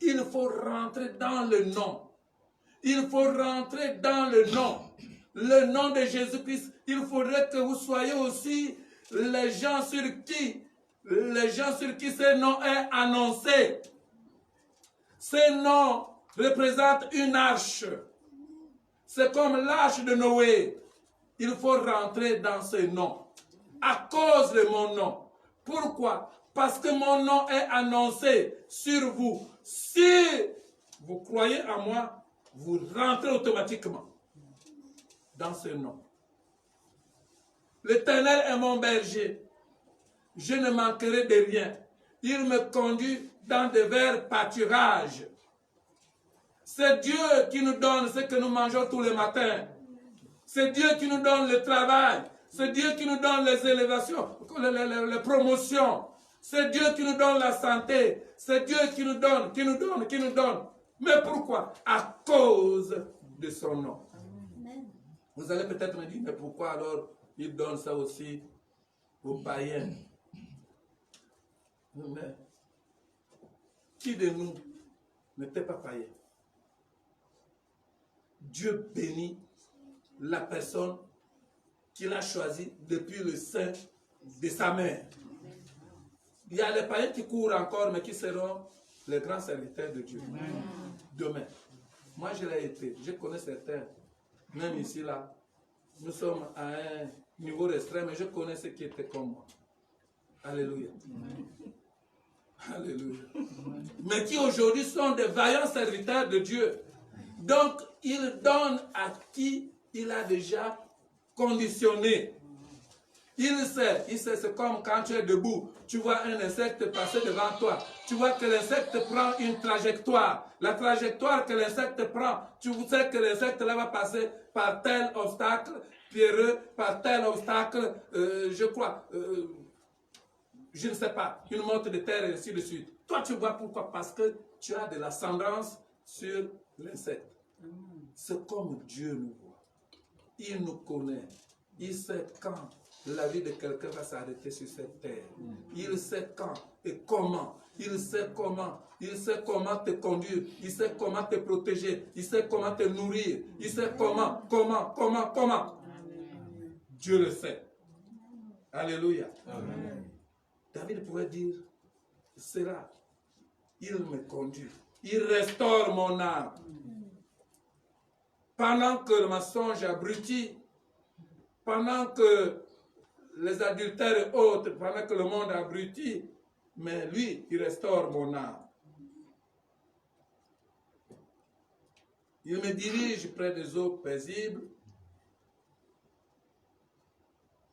Il faut rentrer dans le nom. Il faut rentrer dans le nom de Jésus-Christ. Il faudrait que vous soyez aussi les gens sur qui ce nom est annoncé. Ce nom représente une arche. C'est comme l'arche de Noé. Il faut rentrer dans ce nom. À cause de mon nom. Pourquoi? Parce que mon nom est annoncé sur vous. Si vous croyez en moi, vous rentrez automatiquement dans ce nom. L'Éternel est mon berger. Je ne manquerai de rien. Il me conduit dans de verts pâturages. C'est Dieu qui nous donne ce que nous mangeons tous les matins. C'est Dieu qui nous donne le travail. C'est Dieu qui nous donne les élévations, les promotions. C'est Dieu qui nous donne la santé. C'est Dieu qui nous donne. Mais pourquoi? À cause de son nom. Vous allez peut-être me dire, mais pourquoi alors il donne ça aussi aux païens? Mais qui de nous n'était pas païen? Dieu bénit la personne qu'il a choisie depuis le sein de sa mère. Il y a les païens qui courent encore, mais qui seront les grands serviteurs de Dieu. Demain. Moi, je l'ai été. Je connais certains, même ici, là. Nous sommes à un niveau restreint, mais je connais ceux qui étaient comme moi. Alléluia. Alléluia. Mais qui aujourd'hui sont des vaillants serviteurs de Dieu. Donc, il donne à qui il a déjà conditionné. Il sait, c'est comme quand tu es debout, tu vois un insecte passer devant toi. Tu vois que l'insecte prend une trajectoire. La trajectoire que l'insecte prend, tu sais que l'insecte là va passer par tel obstacle pierreux, par tel obstacle, je crois, je ne sais pas, une monte de terre et ainsi de suite. Toi, tu vois pourquoi? Parce que tu as de l'ascendance sur l'insecte. C'est comme Dieu nous voit. Il nous connaît. Il sait quand la vie de quelqu'un va s'arrêter sur cette terre. Il sait quand et comment. Il sait comment. Il sait comment te conduire. Il sait comment te protéger. Il sait comment te nourrir. Il sait comment. Dieu le sait. Alléluia. Amen. David pouvait dire, c'est là. Il me conduit. Il restaure mon âme. Pendant que le mensonge abrutit, pendant que les adultères et autres, pendant que le monde abrutit, mais lui, il restaure mon âme. Il me dirige près des eaux paisibles.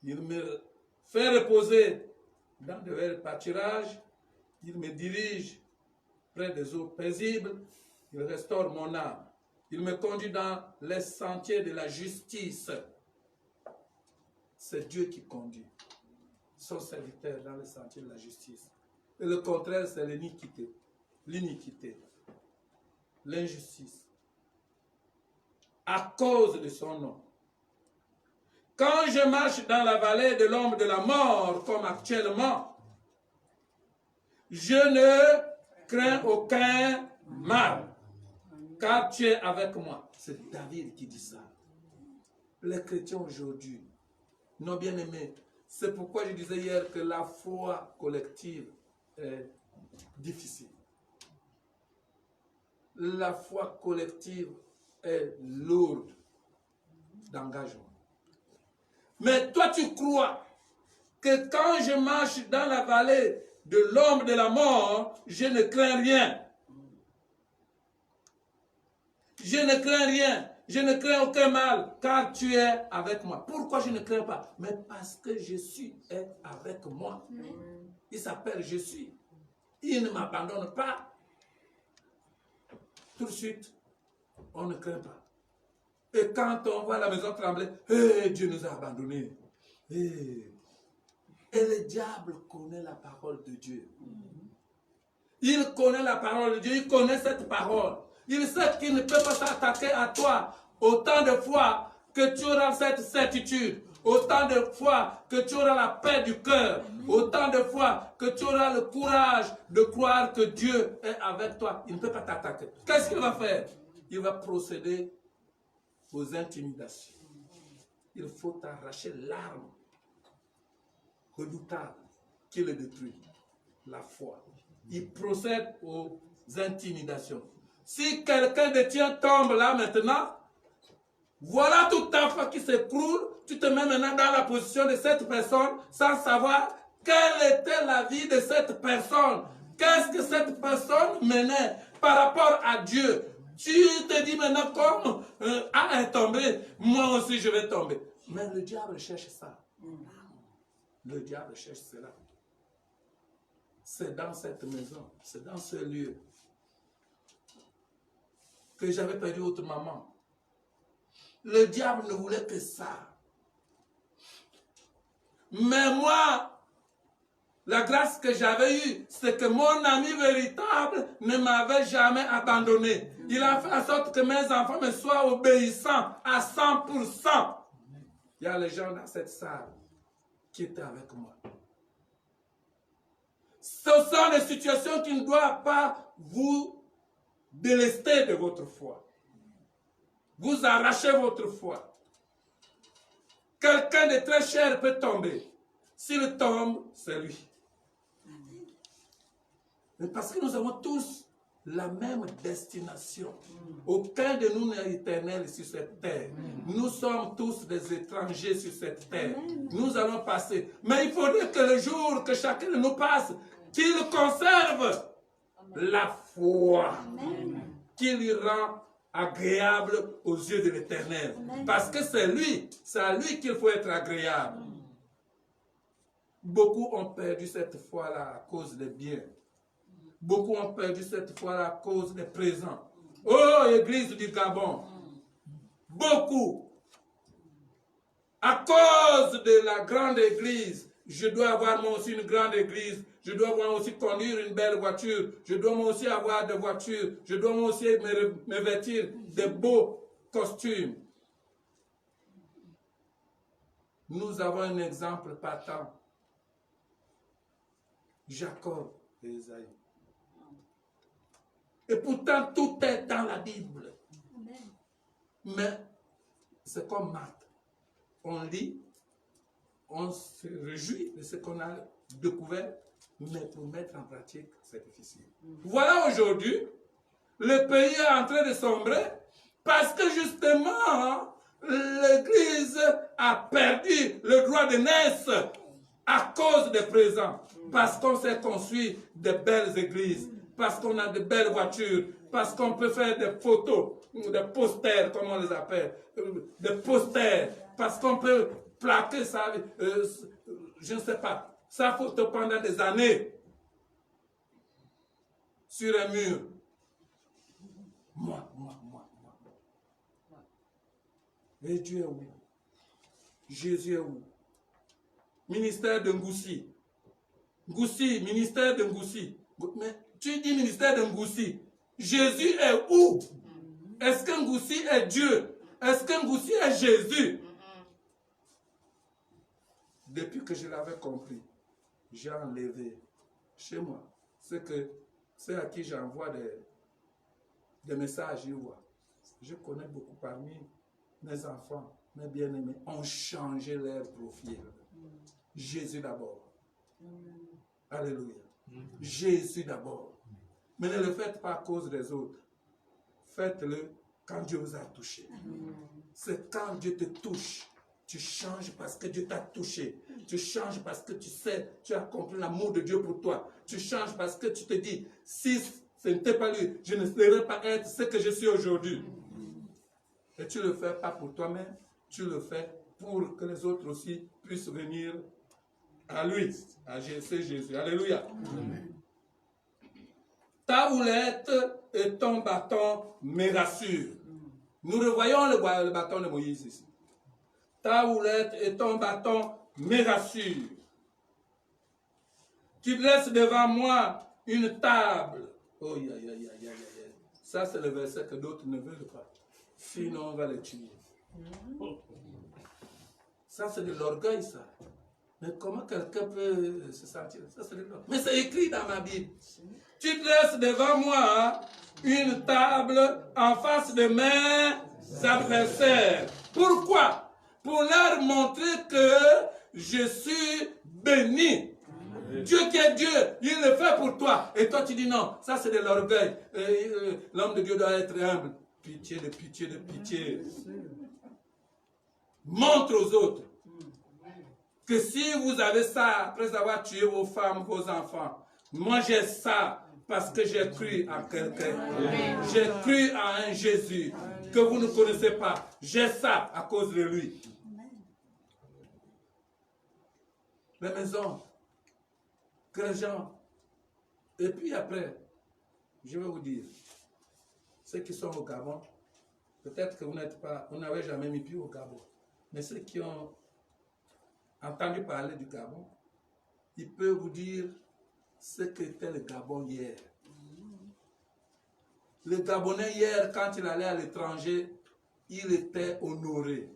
Il me fait reposer dans de verts pâturages. Il me dirige près des eaux paisibles. Il restaure mon âme. Il me conduit dans les sentiers de la justice. C'est Dieu qui conduit son serviteur dans les sentiers de la justice. Et le contraire, c'est l'iniquité, l'injustice. À cause de son nom. Quand je marche dans la vallée de l'ombre de la mort, comme actuellement, je ne crains aucun mal, car tu es avec moi. C'est David qui dit ça. Les chrétiens aujourd'hui, non bien aimés, c'est pourquoi je disais hier que la foi collective est difficile. La foi collective est lourde d'engagement. Mais toi, tu crois que quand je marche dans la vallée de l'ombre de la mort, je ne crains rien. Je ne crains rien. Je ne crains aucun mal, car tu es avec moi. Pourquoi je ne crains pas? Mais parce que Jésus est avec moi. Il s'appelle Jésus. Il ne m'abandonne pas. Tout de suite, on ne craint pas. Et quand on voit la maison trembler, hey, Dieu nous a abandonnés. Hey. Et le diable connaît la parole de Dieu. Il connaît la parole de Dieu, il connaît cette parole. Il sait qu'il ne peut pas s'attaquer à toi autant de fois que tu auras cette certitude, autant de fois que tu auras la paix du cœur, autant de fois que tu auras le courage de croire que Dieu est avec toi. Il ne peut pas t'attaquer. Qu'est-ce qu'il va faire? Il va procéder aux intimidations. Il faut arracher l'arme redoutable qui le détruit, la foi. Il procède aux intimidations. Si quelqu'un de tien tombe là maintenant, voilà toute ta foi qui s'écroule, tu te mets maintenant dans la position de cette personne sans savoir quelle était la vie de cette personne. Qu'est-ce que cette personne menait par rapport à Dieu? Tu te dis maintenant comme A est tombé, moi aussi je vais tomber. Mais le diable cherche ça. Le diable cherche cela. C'est dans cette maison, c'est dans ce lieu que j'avais perdu votre maman. Le diable ne voulait que ça. Mais moi, la grâce que j'avais eue, c'est que mon ami véritable ne m'avait jamais abandonné. Il a fait en sorte que mes enfants me soient obéissants à 100%. Il y a les gens dans cette salle qui étaient avec moi. Ce sont des situations qui ne doivent pas vous délester de votre foi. Vous arrachez votre foi. Quelqu'un de très cher peut tomber. S'il tombe, c'est lui. Mais parce que nous avons tous la même destination. Aucun de nous n'est éternel sur cette terre. Nous sommes tous des étrangers sur cette terre. Nous allons passer. Mais il faudrait que le jour que chacun de nous passe, qu'il conserve la foi qui lui rend agréable aux yeux de l'Éternel. Parce que c'est à lui qu'il faut être agréable. Beaucoup ont perdu cette foi-là à cause des biens. Beaucoup ont perdu cette foi-là à cause des présents. Oh, Église du Gabon! Beaucoup! À cause de la grande Église, je dois avoir moi aussi une grande Église. Je dois moi aussi conduire une belle voiture. Je dois moi aussi avoir des voitures. Je dois moi aussi me vêtir de beaux costumes. Nous avons un exemple patent. Jacob et Esaïe. Et pourtant, tout est dans la Bible. Amen. Mais c'est comme Marthe. On lit, on se réjouit de ce qu'on a découvert, mais pour mettre en pratique, c'est difficile. Voilà aujourd'hui, le pays est en train de sombrer parce que justement, l'Église a perdu le droit de naissance à cause des présents. Parce qu'on s'est construit de belles églises, parce qu'on a de belles voitures, parce qu'on peut faire des photos, des posters, comme on les appelle, des posters, parce qu'on peut plaquer ça, je ne sais pas, sa photo pendant des années sur un mur. Moi. Et Dieu est où? Jésus est où? Ministère de Ngoussi. Ngoussi, ministère de Ngoussi. Mais tu dis ministère de Ngoussi. Jésus est où? Est-ce que Ngoussi est Dieu? Est-ce que Ngoussi est Jésus? Depuis que je l'avais compris, j'ai enlevé chez moi ceux à qui j'envoie des messages, je connais beaucoup parmi mes enfants, mes bien-aimés, ont changé leur profil. Jésus d'abord. Alléluia. Jésus d'abord. Mais ne le faites pas à cause des autres. Faites-le quand Dieu vous a touché. C'est quand Dieu te touche. Tu changes parce que Dieu t'a touché. Tu changes parce que tu sais, tu as compris l'amour de Dieu pour toi. Tu changes parce que tu te dis, si ce n'était pas lui, je ne serais pas être ce que je suis aujourd'hui. Et tu le fais pas pour toi-même, tu le fais pour que les autres aussi puissent venir à lui, à Jésus. Alléluia. Amen. Ta houlette et ton bâton me rassurent. Nous revoyons le bâton de Moïse ici. Ta houlette et ton bâton me rassurent. Tu dresses devant moi une table. Oh, ça, c'est le verset que d'autres ne veulent pas. Sinon, on va les tuer. Ça, c'est de l'orgueil, ça. Mais comment quelqu'un peut se sentir? Ça, c'est de l'orgueil. Mais c'est écrit dans ma Bible. Tu dresses devant moi une table en face de mes adversaires. Pourquoi? Pour leur montrer que je suis béni. Dieu qui est Dieu, il le fait pour toi. Et toi tu dis non, ça c'est de l'orgueil. L'homme de Dieu doit être humble. Pitié. Montre aux autres que si vous avez ça après avoir tué vos femmes, vos enfants, moi j'ai ça parce que j'ai cru en quelqu'un. J'ai cru en un Jésus que vous ne connaissez pas. J'ai ça à cause de lui. Les maisons, que les gens. Et puis après, je vais vous dire, ceux qui sont au Gabon, peut-être que vous n'avez jamais mis pied au Gabon, mais ceux qui ont entendu parler du Gabon, ils peuvent vous dire ce qu'était le Gabon hier. Le Gabonais hier, quand il allait à l'étranger, il était honoré.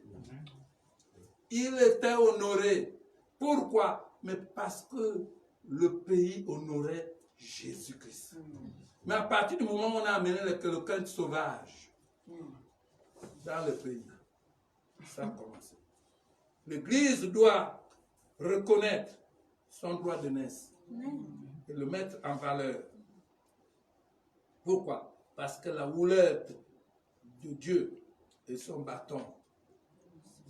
Il était honoré. Pourquoi? Mais parce que le pays honorait Jésus-Christ. Mais à partir du moment où on a amené le quelqu'un sauvage dans le pays, ça a commencé. L'Église doit reconnaître son droit de naissance et le mettre en valeur. Pourquoi? Parce que la houlette de Dieu et son bâton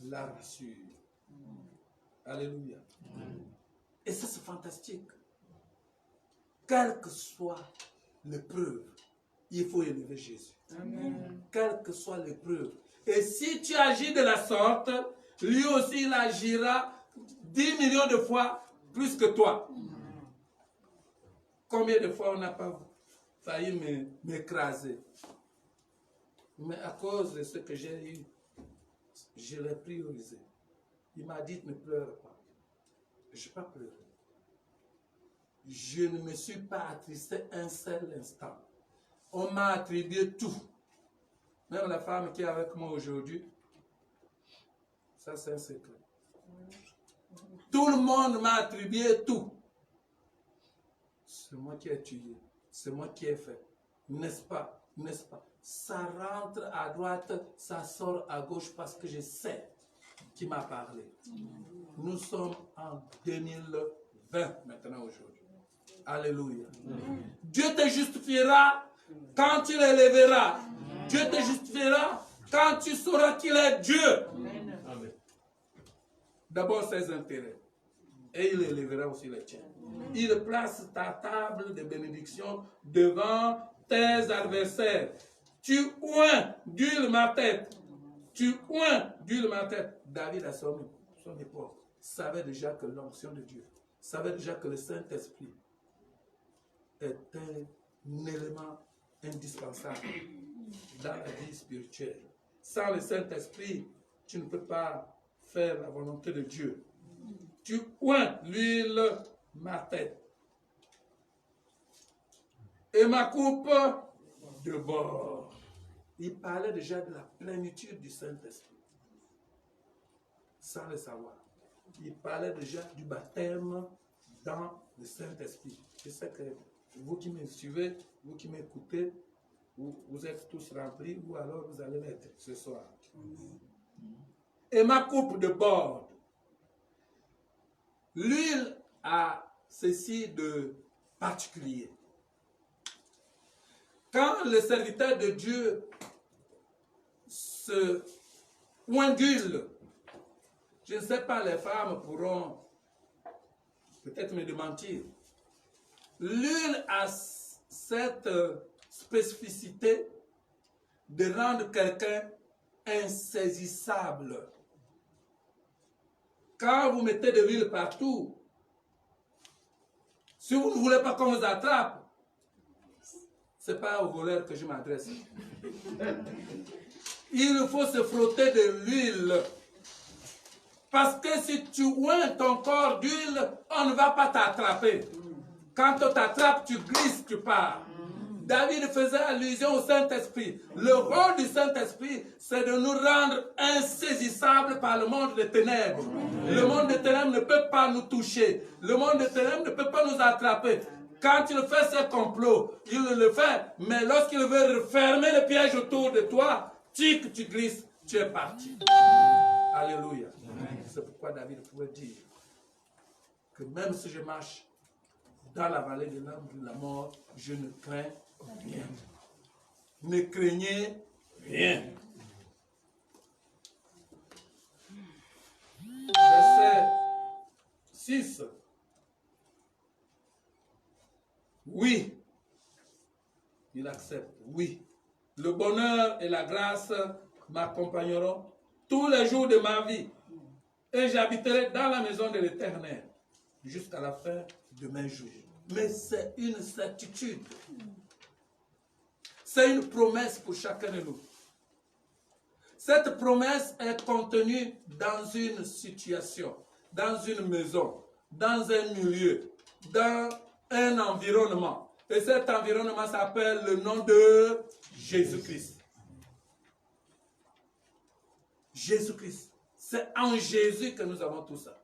la rassure. Alléluia. Et ça, c'est fantastique. Quelle que soit l'épreuve, il faut élever Jésus. Amen. Quelle que soit l'épreuve. Et si tu agis de la sorte, lui aussi, il agira 10 millions de fois plus que toi. Combien de fois on n'a pas failli m'écraser? Mais à cause de ce que j'ai eu, je l'ai priorisé. Il m'a dit, ne pleure pas. Je n'ai pas pleuré. Je ne me suis pas attristé un seul instant. On m'a attribué tout. Même la femme qui est avec moi aujourd'hui, ça c'est un secret. Tout le monde m'a attribué tout. C'est moi qui ai tué. C'est moi qui ai fait. N'est-ce pas? N'est-ce pas? Ça rentre à droite, ça sort à gauche parce que je sais qui m'a parlé. Nous sommes en 2020 maintenant aujourd'hui. Alléluia. Dieu te justifiera quand tu l'élèveras. Dieu te justifiera quand tu sauras qu'il est Dieu. D'abord ses intérêts. Et il élèvera aussi les tiens. Il place ta table de bénédiction devant tes adversaires. Tu oins d'huile ma tête. Tu oins d'huile ma tête. David, à son époque, savait déjà que l'onction de Dieu, savait déjà que le Saint-Esprit est un élément indispensable dans la vie spirituelle. Sans le Saint-Esprit, tu ne peux pas faire la volonté de Dieu. Tu oins l'huile ma tête et ma coupe de bord. Il parlait déjà de la plénitude du Saint-Esprit sans le savoir. Il parlait déjà du baptême dans le Saint-Esprit. Je sais que vous qui me suivez, vous qui m'écoutez, vous êtes tous remplis ou alors vous allez l'être ce soir. Et ma coupe de bord. L'huile a ceci de particulier. Quand le serviteur de Dieu se oint d'huile, je ne sais pas, les femmes pourront peut-être me démentir. L'huile a cette spécificité de rendre quelqu'un insaisissable. Quand vous mettez de l'huile partout, si vous ne voulez pas qu'on vous attrape, ce n'est pas aux voleurs que je m'adresse. Il faut se frotter de l'huile. Parce que si tu oins ton corps d'huile, on ne va pas t'attraper. Quand on t'attrape, tu glisses, tu pars. David faisait allusion au Saint-Esprit. Le rôle du Saint-Esprit, c'est de nous rendre insaisissables par le monde des ténèbres. Le monde des ténèbres ne peut pas nous toucher. Le monde des ténèbres ne peut pas nous attraper. Quand il fait ses complots, il le fait. Mais lorsqu'il veut refermer le piège autour de toi, tu glisses, tu es parti. Alléluia. C'est pourquoi David pouvait dire que même si je marche dans la vallée de l'ombre de la mort, je ne crains rien. Ne craignez rien. Verset 6. Oui, il accepte. Oui, le bonheur et la grâce m'accompagneront tous les jours de ma vie et j'habiterai dans la maison de l'Éternel jusqu'à la fin de mes jours. Mais c'est une certitude. C'est une promesse pour chacun de nous. Cette promesse est contenue dans une situation, dans une maison, dans un milieu, dans un environnement. Et cet environnement s'appelle le nom de Jésus-Christ. Jésus-Christ. C'est en Jésus que nous avons tout ça.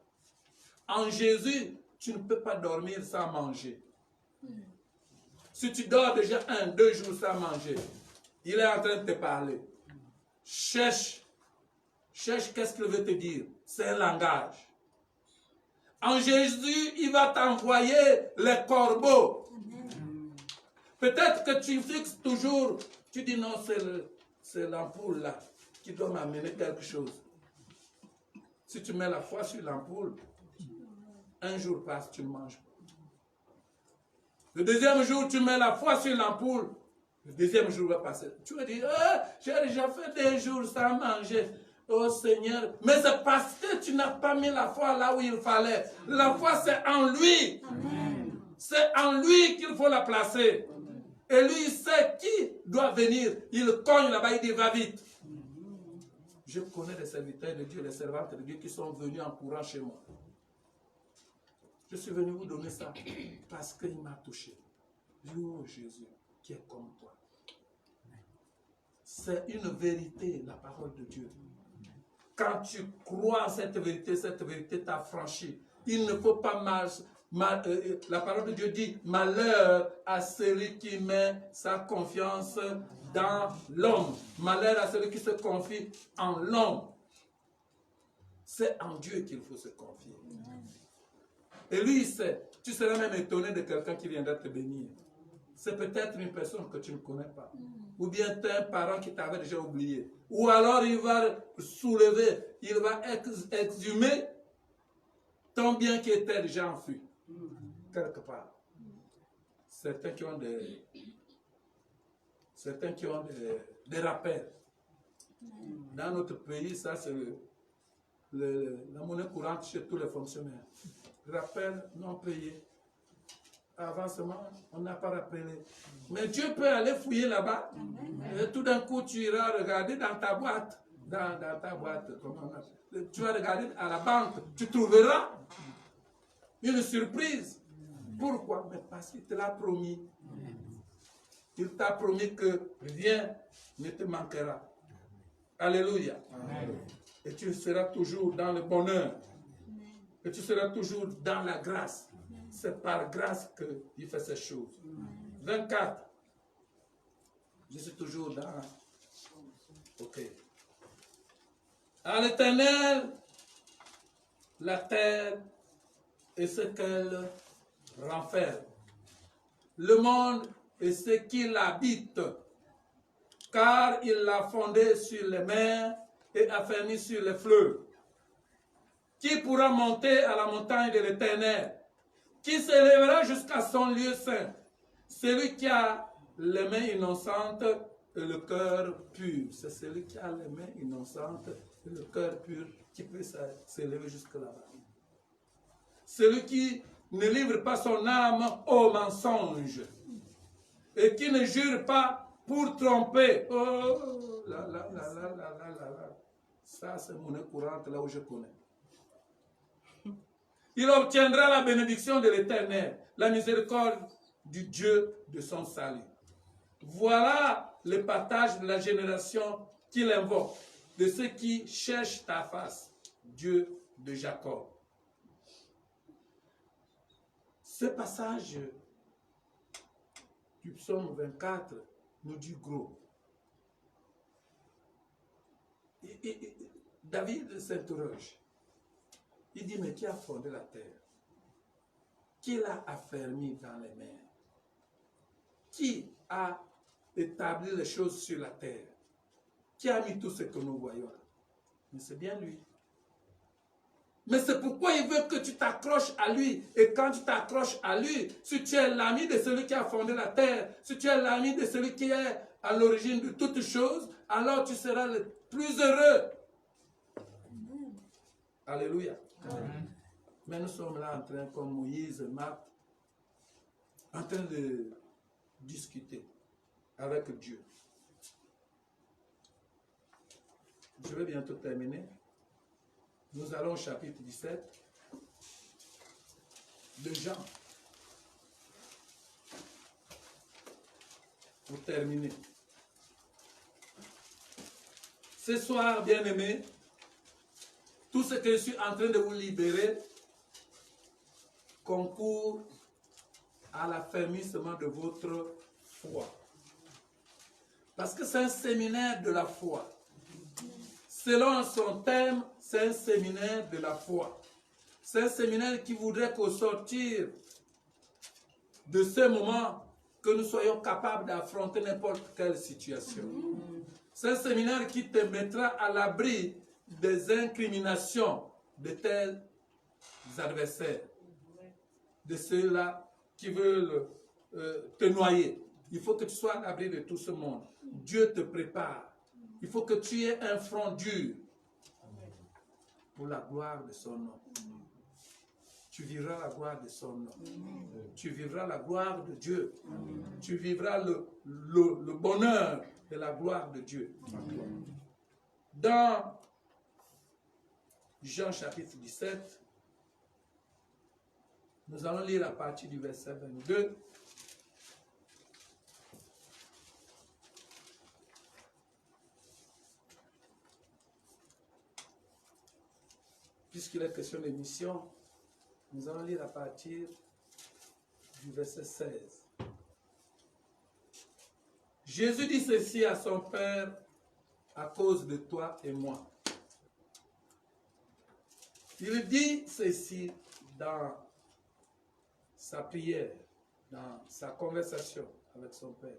En Jésus, tu ne peux pas dormir sans manger. Si tu dors déjà 1-2 jours sans manger, il est en train de te parler. Cherche qu'est-ce qu'il veut te dire. C'est un langage. En Jésus, il va t'envoyer les corbeaux. Peut-être que tu fixes toujours, tu dis non, c'est l'ampoule là qui doit m'amener quelque chose. Si tu mets la foi sur l'ampoule, un jour passe, tu ne manges pas. Le deuxième jour, tu mets la foi sur l'ampoule, le deuxième jour va passer. Tu vas dire, j'ai déjà fait des jours sans manger. Oh Seigneur, mais c'est parce que tu n'as pas mis la foi là où il fallait. La foi, c'est en lui. C'est en lui qu'il faut la placer. Et lui, il sait qui doit venir. Il cogne là-bas, il dit, va vite. Je connais des serviteurs de Dieu, des servantes de Dieu qui sont venus en courant chez moi. Je suis venu vous donner ça parce qu'il m'a touché. Oh Jésus, qui est comme toi. C'est une vérité, la parole de Dieu. quand tu crois en cette vérité t'a franchi. Il ne faut pas la parole de Dieu dit, malheur à celui qui met sa confiance dans l'homme. Malheur à celui qui se confie en l'homme. C'est en Dieu qu'il faut se confier. Et lui, il sait. Tu seras même étonné de quelqu'un qui viendra te bénir. C'est peut-être une personne que tu ne connais pas. Ou bien tu as un parent qui t'avait déjà oublié. Ou alors il va soulever, il va exhumer ton bien qui était déjà enfui. Quelque part. Certains qui ont des rappels. Dans notre pays, ça c'est la monnaie courante chez tous les fonctionnaires. Rappel non payé. Avancement, on n'a pas rappelé. Mais Dieu peut aller fouiller là-bas. Et tout d'un coup, tu iras regarder dans ta boîte. Dans ta boîte, comment on appelle. Tu vas regarder à la banque. Tu trouveras une surprise. Pourquoi? Mais parce qu'il te l'a promis. Il t'a promis que rien ne te manquera. Alléluia. Et tu seras toujours dans le bonheur. Et tu seras toujours dans la grâce. C'est par grâce qu'il fait ces choses. 24. Je suis toujours dans... Ok. À l'Éternel, la terre et ce qu'elle renferme. Le monde et ce qui l'habite. Car il l'a fondé sur les mers et affermi sur les fleuves. Qui pourra monter à la montagne de l'Éternel? Qui s'élèvera jusqu'à son lieu saint? Celui qui a les mains innocentes et le cœur pur. C'est celui qui a les mains innocentes et le cœur pur qui peut s'élever jusque là-bas. Celui qui ne livre pas son âme au mensonge et qui ne jure pas pour tromper. Oh, là. Ça, c'est monnaie courante là où je connais. Il obtiendra la bénédiction de l'Éternel, la miséricorde du Dieu de son salut. Voilà le partage de la génération qu'il invoque, de ceux qui cherchent ta face, Dieu de Jacob. Ce passage du psaume 24 nous dit gros. Et David s'interroge. Il dit, mais qui a fondé la terre? Qui l'a affermi dans les mers? Qui a établi les choses sur la terre? Qui a mis tout ce que nous voyons? Mais c'est bien lui. Mais c'est pourquoi il veut que tu t'accroches à lui. Et quand tu t'accroches à lui, si tu es l'ami de celui qui a fondé la terre, si tu es l'ami de celui qui est à l'origine de toutes choses, alors tu seras le plus heureux. Alléluia. Amen. Mais nous sommes là en train, comme Moïse et Marc, en train de discuter avec Dieu. Je vais bientôt terminer. Nous allons au chapitre 17 de Jean. Pour terminer. Ce soir, bien-aimés, tout ce que je suis en train de vous libérer concourt à l'affermissement de votre foi. Parce que c'est un séminaire de la foi. Selon son thème, c'est un séminaire de la foi. C'est un séminaire qui voudrait qu'au sortir de ce moment, que nous soyons capables d'affronter n'importe quelle situation. C'est un séminaire qui te mettra à l'abri des incriminations de tels adversaires, de ceux-là qui veulent te noyer. Il faut que tu sois à l'abri de tout ce monde. Dieu te prépare. Il faut que tu aies un front dur pour la gloire de son nom. Tu vivras la gloire de son nom. Tu vivras la gloire de Dieu. Tu vivras le bonheur de la gloire de Dieu. Dans Jean chapitre 17, nous allons lire à partir du verset 22. puisqu'il est question de mission, nous allons lire à partir du verset 16. Jésus dit ceci à son Père à cause de toi et moi. Il dit ceci dans sa prière, dans sa conversation avec son Père.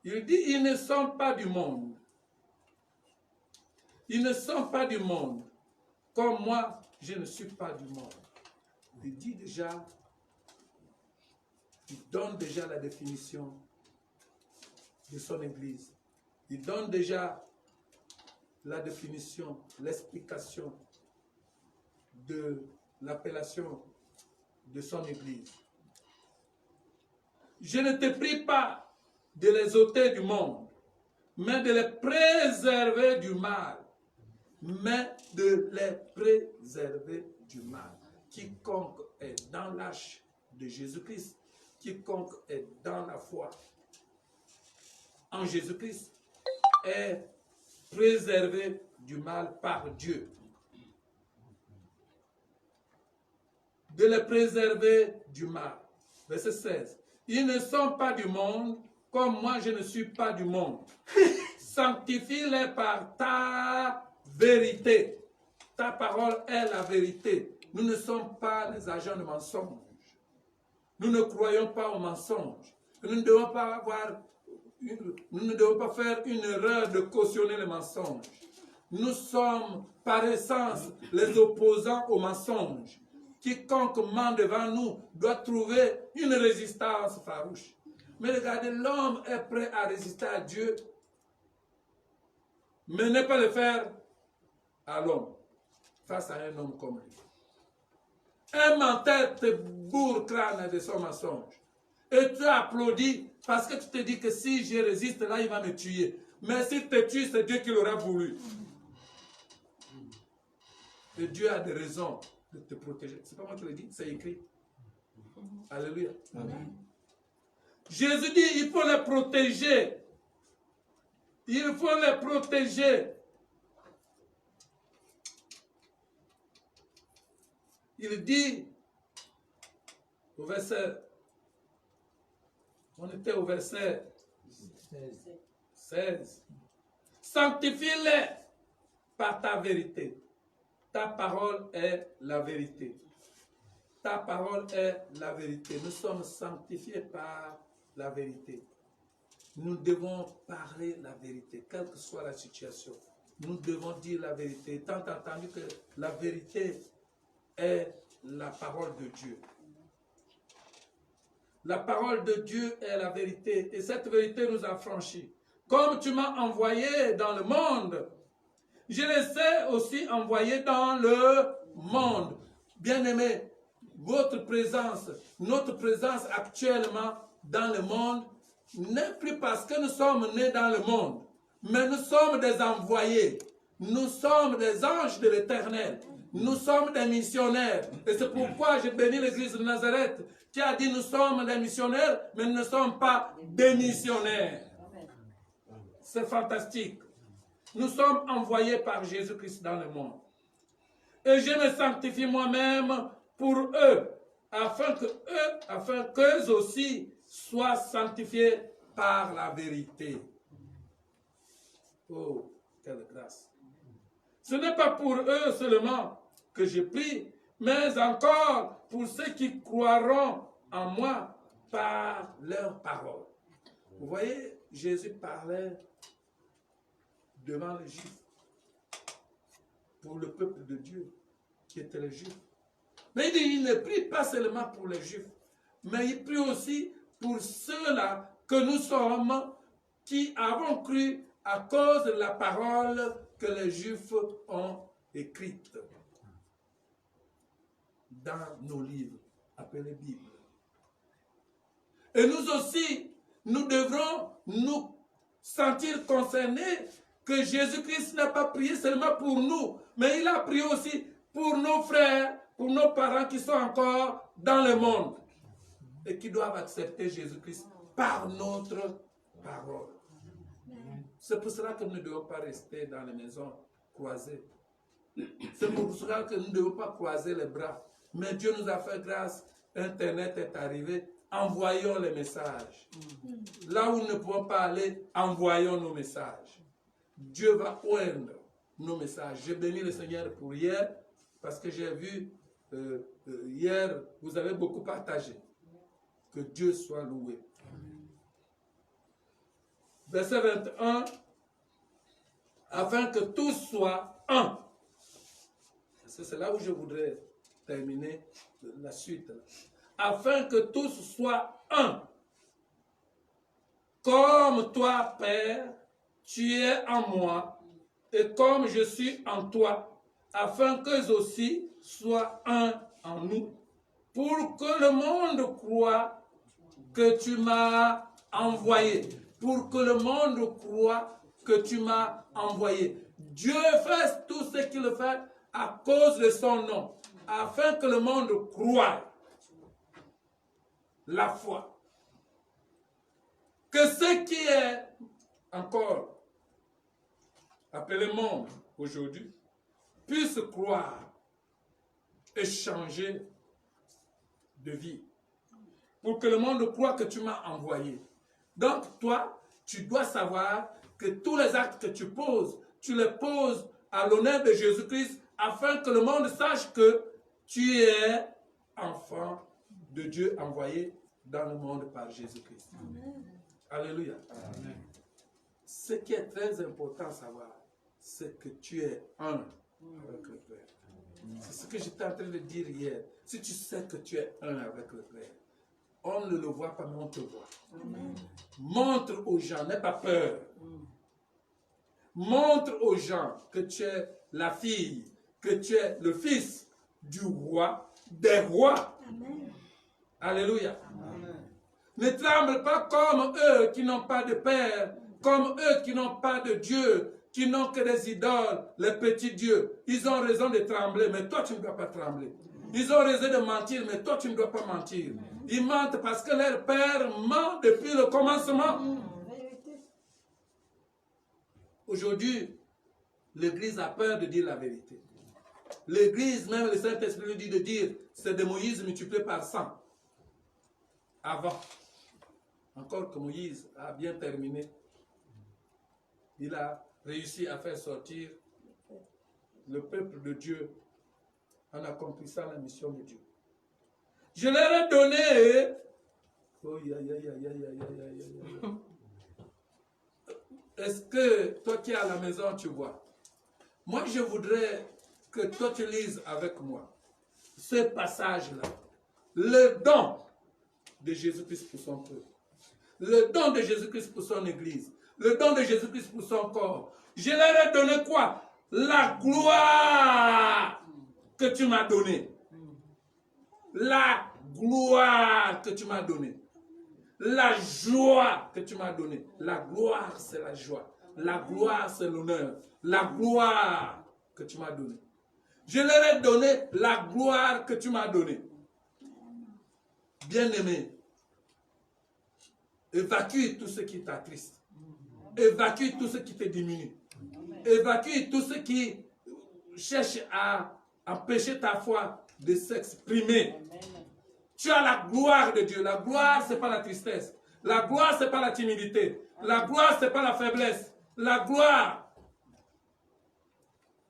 Il dit, ils ne sont pas du monde. Ils ne sont pas du monde. Comme moi, je ne suis pas du monde. Il dit déjà, il donne déjà la définition de son Église. Il donne déjà la définition, l'explication de l'appellation de son Église. Je ne te prie pas de les ôter du monde, mais de les préserver du mal. Mais de les préserver du mal. Quiconque est dans l'âge de Jésus-Christ, quiconque est dans la foi en Jésus-Christ, est préservé du mal par Dieu. De les préserver du mal. Verset 16. Ils ne sont pas du monde, comme moi je ne suis pas du monde. Sanctifie-les par ta vérité. Ta parole est la vérité. Nous ne sommes pas les agents de mensonge. Nous ne croyons pas au mensonge. Nous ne devons pas faire une erreur de cautionner le mensonge. Nous sommes par essence les opposants au mensonge. Quiconque ment devant nous doit trouver une résistance farouche. Mais regardez, l'homme est prêt à résister à Dieu, mais ne pas le faire à l'homme, face à un homme comme lui. Un menteur te bourre crâne de son mensonge. Et tu applaudis parce que tu te dis que si je résiste, là, il va me tuer. Mais s'il te tue, c'est Dieu qui l'aura voulu. Et Dieu a des raisons de te protéger. C'est pas moi qui le dis, c'est écrit. Alléluia. Amen. Jésus dit, il faut les protéger. Il faut les protéger. Il dit au verset, on était au verset 16. Sanctifie-les par ta vérité. Ta parole est la vérité. Ta parole est la vérité. Nous sommes sanctifiés par la vérité. Nous devons parler la vérité, quelle que soit la situation. Nous devons dire la vérité, étant entendu que la vérité est la parole de Dieu. La parole de Dieu est la vérité, et cette vérité nous a franchis. Comme tu m'as envoyé dans le monde, je les ai aussi envoyés dans le monde. Bien-aimés, votre présence, notre présence actuellement dans le monde, n'est plus parce que nous sommes nés dans le monde, mais nous sommes des envoyés. Nous sommes des anges de l'Éternel. Nous sommes des missionnaires. Et c'est pourquoi je bénis l'église de Nazareth qui a dit nous sommes des missionnaires, mais nous ne sommes pas des missionnaires. C'est fantastique. Nous sommes envoyés par Jésus-Christ dans le monde. Et je me sanctifie moi-même pour eux, afin qu'eux aussi soient sanctifiés par la vérité. Oh, quelle grâce. Ce n'est pas pour eux seulement que je prie, mais encore pour ceux qui croiront en moi par leur parole. Vous voyez, Jésus parlait devant les Juifs, pour le peuple de Dieu, qui était les Juifs. Mais il dit, il ne prie pas seulement pour les Juifs, mais il prie aussi pour ceux-là que nous sommes, qui avons cru à cause de la parole que les Juifs ont écrite dans nos livres, appelés Bible. Et nous aussi, nous devrons nous sentir concernés que Jésus-Christ n'a pas prié seulement pour nous, mais il a prié aussi pour nos frères, pour nos parents qui sont encore dans le monde et qui doivent accepter Jésus-Christ par notre parole. C'est pour cela que nous ne devons pas rester dans les maisons croisées. C'est pour cela que nous ne devons pas croiser les bras. Mais Dieu nous a fait grâce. Internet est arrivé. Envoyons les messages. Là où nous ne pouvons pas aller, envoyons nos messages. Dieu va oindre nos messages. Je bénis le Seigneur pour hier, parce que j'ai vu hier, vous avez beaucoup partagé. Que Dieu soit loué. Verset 21, afin que tous soient un. C'est là où je voudrais terminer la suite. Là. Afin que tous soient un. Comme toi, Père, tu es en moi, et comme je suis en toi, afin qu'eux aussi soient un en nous, pour que le monde croie que tu m'as envoyé. Pour que le monde croie que tu m'as envoyé. Dieu fait tout ce qu'il fait à cause de son nom, afin que le monde croie la foi. Que ce qui est encore appelé monde aujourd'hui puisse croire et changer de vie. Pour que le monde croie que tu m'as envoyé. Donc toi, tu dois savoir que tous les actes que tu poses, tu les poses à l'honneur de Jésus-Christ afin que le monde sache que tu es enfant de Dieu envoyé dans le monde par Jésus-Christ. Alléluia. Amen. Ce qui est très important à savoir, c'est que tu es un avec le Père. C'est ce que j'étais en train de dire hier. Si tu sais que tu es un avec le Père, on ne le voit pas, mais on te voit. Amen. Montre aux gens, n'aie pas peur. Montre aux gens que tu es la fille, que tu es le fils du roi, des rois. Amen. Alléluia. Amen. Ne tremble pas comme eux qui n'ont pas de père, comme eux qui n'ont pas de Dieu, qui n'ont que des idoles, les petits dieux. Ils ont raison de trembler, mais toi tu ne dois pas trembler. Ils ont raison de mentir, mais toi tu ne dois pas mentir. Ils mentent parce que leur père ment depuis le commencement. Aujourd'hui, l'Église a peur de dire la vérité. L'Église, même le Saint-Esprit lui dit de dire, c'est de Moïse multiplié par 100. Avant, encore que Moïse a bien terminé, il a réussi à faire sortir le peuple de Dieu en accomplissant la mission de Dieu. Je leur ai donné. Est-ce que toi qui es à la maison, tu vois? Moi, je voudrais que toi tu lises avec moi ce passage-là. Le don de Jésus-Christ pour son peuple. Le don de Jésus-Christ pour son église. Le don de Jésus-Christ pour son corps. Je leur ai donné quoi? La gloire que tu m'as donnée. La gloire que tu m'as donnée. La joie que tu m'as donnée. La gloire, c'est la joie. La gloire, c'est l'honneur. La gloire que tu m'as donnée. Je leur ai donné la gloire que tu m'as donnée. Bien-aimé, évacue tout ce qui t'attriste. Évacue tout ce qui te diminue. Évacue tout ce qui cherche à empêcher ta foi de s'exprimer. Tu as la gloire de Dieu. La gloire, ce n'est pas la tristesse. La gloire, ce n'est pas la timidité. La gloire, ce n'est pas la faiblesse. La gloire,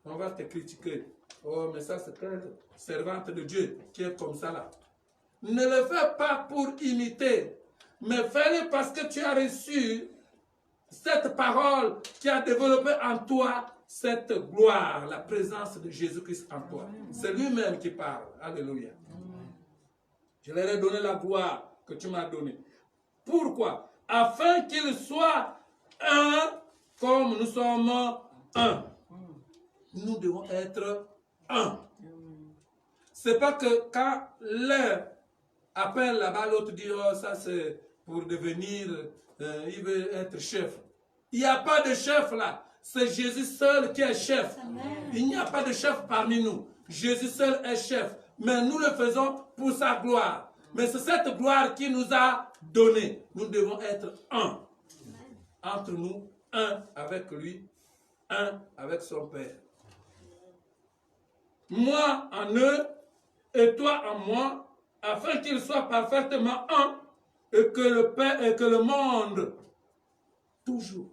on va te critiquer. Oh, mais ça, c'est une servante de Dieu qui est comme ça là. Ne le fais pas pour imiter, mais fais-le parce que tu as reçu cette parole qui a développé en toi cette gloire, la présence de Jésus-Christ en toi. C'est lui-même qui parle. Alléluia. Je leur ai donné la gloire que tu m'as donnée. Pourquoi? Afin qu'ils soient un comme nous sommes un. Nous devons être un. C'est pas que quand l'un appelle là-bas, l'autre dit, oh, ça c'est pour devenir, il veut être chef. Il n'y a pas de chef là. C'est Jésus seul qui est chef. Amen. Il n'y a pas de chef parmi nous. Jésus seul est chef. Mais nous le faisons pour sa gloire. Mais c'est cette gloire qui nous a donné. Nous devons être un. Entre nous, un avec lui, un avec son Père. moi en eux et toi en moi, afin qu'ils soient parfaitement un, et que le Père et que le monde, toujours,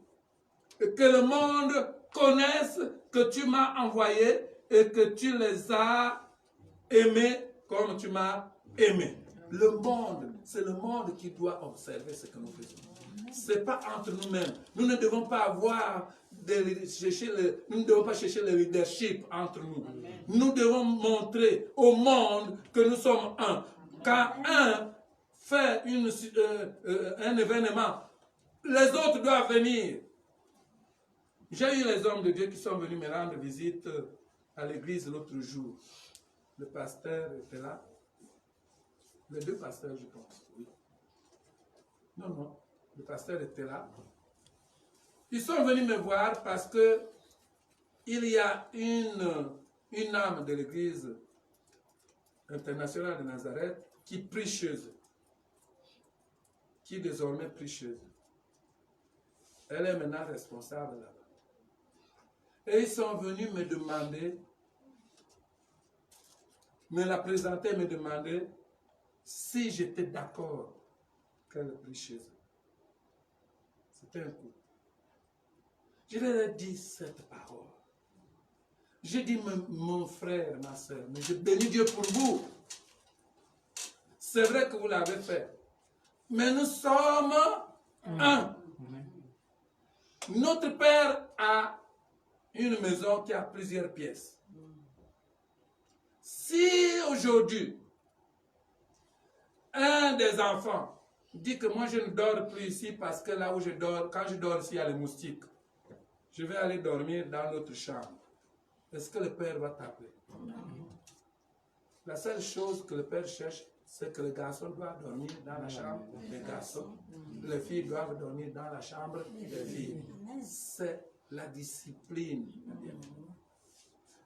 et que le monde connaisse que tu m'as envoyé et que tu les as aimés comme tu m'as aimé. Le monde, c'est le monde qui doit observer ce que nous faisons. Ce n'est pas entre nous-mêmes. Nous ne devons pas avoir nous ne devons pas chercher le leadership entre nous. Nous devons montrer au monde que nous sommes un. Quand un fait un événement, les autres doivent venir. J'ai eu les hommes de Dieu qui sont venus me rendre visite à l'église l'autre jour. Le pasteur était là. Les deux pasteurs, je pense. Oui. Non. Le pasteur était là. Ils sont venus me voir parce que il y a une âme de l'église internationale de Nazareth qui prie chez eux. Qui désormais prie chez eux. Elle est maintenant responsable là-bas. Et ils sont venus me demander, me la présenter, me demander si j'étais d'accord qu'elle prie chez eux. C'était un coup. Je leur ai dit cette parole. J'ai dit, mon frère, ma soeur, mais je bénis Dieu pour vous. C'est vrai que vous l'avez fait. Mais nous sommes un. Notre Père a une maison qui a plusieurs pièces. Si aujourd'hui, un des enfants dit que moi je ne dors plus ici parce que là où je dors, quand je dors ici, il y a les moustiques. Je vais aller dormir dans notre chambre. Est-ce que le Père va t'appeler? La seule chose que le Père cherche, c'est que le garçon doit dormir dans la chambre des garçons. Les filles doivent dormir dans la chambre des filles. C'est la discipline.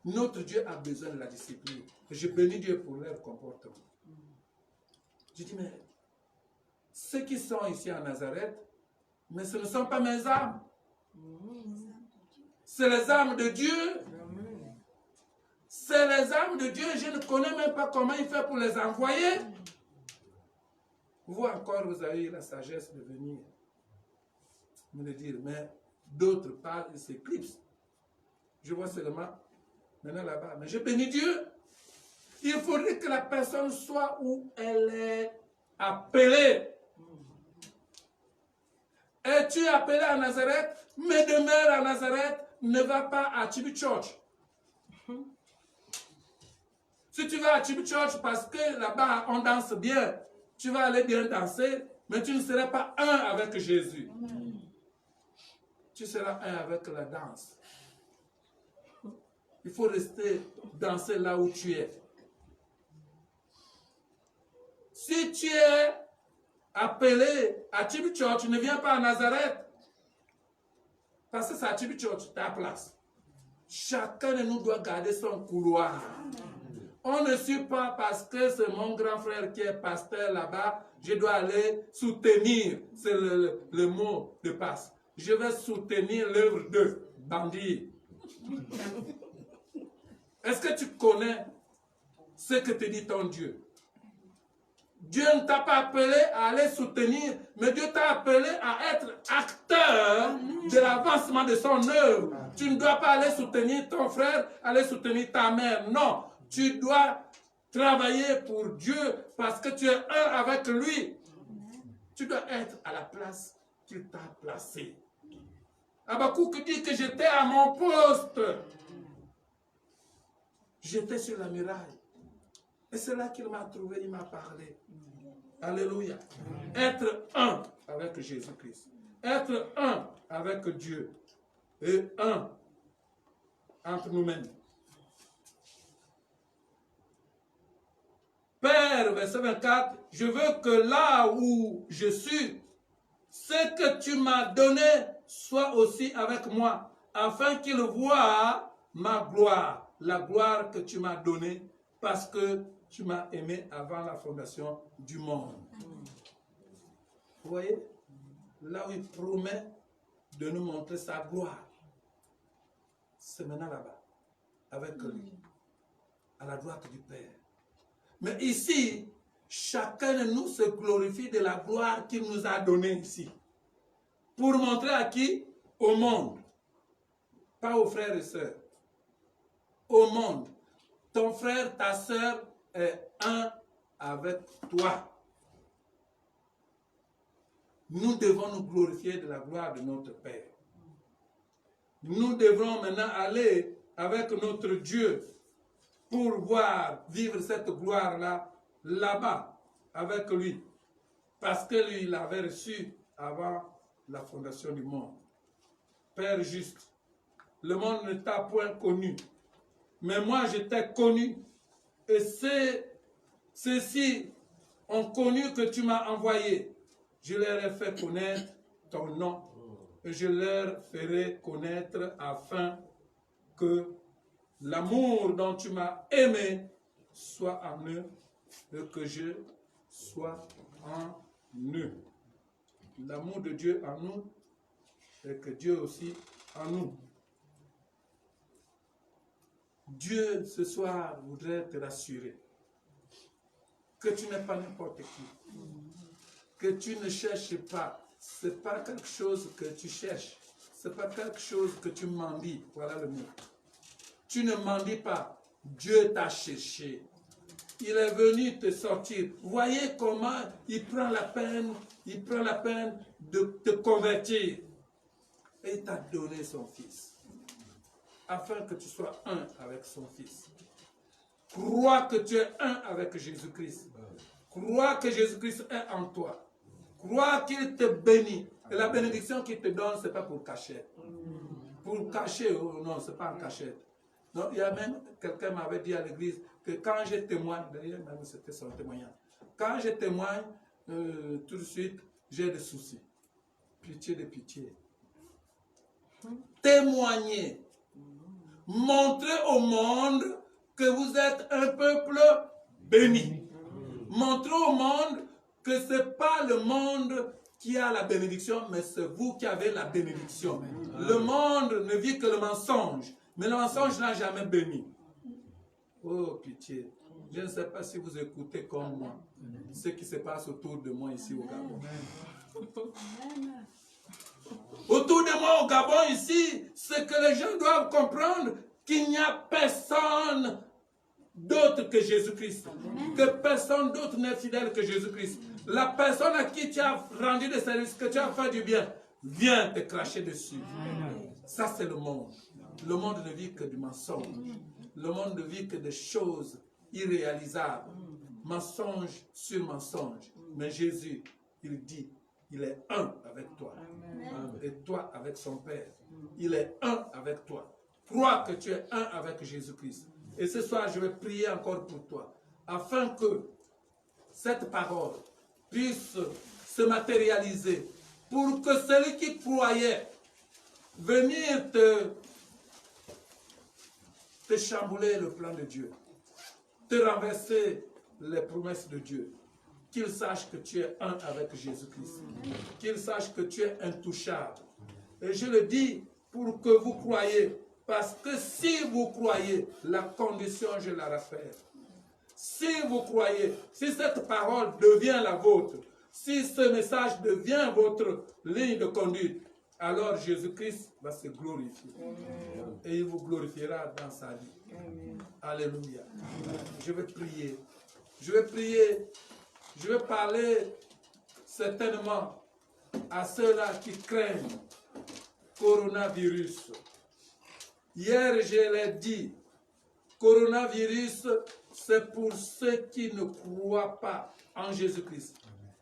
Notre Dieu a besoin de la discipline. Et je bénis Dieu pour leur comportement. Je dis, mais ceux qui sont ici en Nazareth, mais ce ne sont pas mes âmes. C'est les âmes de Dieu. C'est les âmes de Dieu. Je ne connais même pas comment il fait pour les envoyer. Vous encore, vous avez eu la sagesse de venir me le dire, mais d'autres parlent, ils s'éclipsent. Je vois seulement maintenant là-bas. Mais je bénis Dieu. Il faudrait que la personne soit où elle est appelée. Es-tu appelé à Nazareth? Mais demeure à Nazareth, ne va pas à Chibi Church. Si tu vas à Chibi Church parce que là-bas on danse bien, tu vas aller bien danser, mais tu ne seras pas un avec Jésus. Tu seras un avec la danse. Il faut rester danser là où tu es. Si tu es appelé à Chibi Church, ne viens pas à Nazareth. Parce que c'est à Chibi Church, ta place. Chacun de nous doit garder son couloir. On ne suit pas parce que c'est mon grand frère qui est pasteur là-bas, je dois aller soutenir, c'est le mot de passe. Je vais soutenir l'œuvre de bandit. Est-ce que tu connais ce que te dit ton Dieu? Dieu ne t'a pas appelé à aller soutenir, mais Dieu t'a appelé à être acteur de l'avancement de son œuvre. Tu ne dois pas aller soutenir ton frère, aller soutenir ta mère. Non, tu dois travailler pour Dieu parce que tu es un avec lui. Tu dois être à la place qu'il t'a placée. Habakkuk dit que j'étais à mon poste. J'étais sur la muraille. Et c'est là qu'il m'a trouvé, il m'a parlé. Alléluia. Être un avec Jésus-Christ. Être un avec Dieu. Et un entre nous-mêmes. Père, verset 24, je veux que là où je suis, ce que tu m'as donné soit aussi avec moi, afin qu'il voie ma gloire, la gloire que tu m'as donnée, parce que tu m'as aimé avant la fondation du monde. Vous voyez, là où il promet de nous montrer sa gloire, c'est maintenant là-bas, avec lui. à la droite du Père. Mais ici, chacun de nous se glorifie de la gloire qu'il nous a donnée ici. Pour montrer à qui? Au monde. Pas aux frères et sœurs. Au monde. Ton frère, ta sœur est un avec toi. Nous devons nous glorifier de la gloire de notre Père. Nous devrons maintenant aller avec notre Dieu pour voir vivre cette gloire-là, là-bas, avec lui. Parce que lui, il l'avait reçu avant la fondation du monde. Père juste, le monde ne t'a point connu, mais moi je t'ai connu. Et ceux-ci ont connu que tu m'as envoyé. Je leur ai fait connaître ton nom et je leur ferai connaître afin que l'amour dont tu m'as aimé soit en eux et que je sois en eux. L'amour de Dieu en nous et que Dieu aussi en nous. Dieu ce soir voudrait te rassurer que tu n'es pas n'importe qui, que tu ne cherches pas. Ce n'est pas quelque chose que tu cherches, ce n'est pas quelque chose que tu mendies. Voilà le mot. Tu ne mendies pas. Dieu t'a cherché. Il est venu te sortir. Voyez comment il prend la peine de te convertir. Et il t'a donné son Fils. Afin que tu sois un avec son Fils. Crois que tu es un avec Jésus-Christ. Crois que Jésus-Christ est en toi. Crois qu'il te bénit. Et la bénédiction qu'il te donne, ce n'est pas pour cacher. Pour cacher, oh, non, ce n'est pas en cachette. Non, il y a même, quelqu'un m'avait dit à l'église que quand je témoigne, d'ailleurs même c'était son témoignage, quand je témoigne, tout de suite, j'ai des soucis. Pitié de pitié. Témoignez. Montrez au monde que vous êtes un peuple béni. Montrez au monde que ce n'est pas le monde qui a la bénédiction, mais c'est vous qui avez la bénédiction. Le monde ne vit que le mensonge, mais le mensonge n'a jamais béni. Oh, pitié. Je ne sais pas si vous écoutez comme moi ce qui se passe autour de moi ici au Gabon. Autour de moi au Gabon ici, c'est que les gens doivent comprendre qu'il n'y a personne d'autre que Jésus-Christ. Que personne d'autre n'est fidèle que Jésus-Christ. La personne à qui tu as rendu des services, que tu as fait du bien, vient te cracher dessus. Ça, c'est le monde. Le monde ne vit que du mensonge. Le monde ne vit que des choses irréalisables. Mensonge sur mensonge. Mais Jésus, il dit, il est un avec toi. Et toi avec son Père. Il est un avec toi. Crois que tu es un avec Jésus-Christ. Et ce soir, je vais prier encore pour toi. Afin que cette parole puisse se matérialiser. Pour que celui qui croyait venir te chambouler le plan de Dieu, te renverser les promesses de Dieu, qu'il sache que tu es un avec Jésus-Christ, qu'il sache que tu es intouchable. Et je le dis pour que vous croyez, parce que si vous croyez, la condition, je la rappelle, si vous croyez, si cette parole devient la vôtre, si ce message devient votre ligne de conduite, alors Jésus-Christ va se glorifier. Et il vous glorifiera dans sa vie. Alléluia. Je vais prier. Je vais prier. Je vais parler certainement à ceux-là qui craignent coronavirus. Hier, je l'ai dit, coronavirus, c'est pour ceux qui ne croient pas en Jésus-Christ.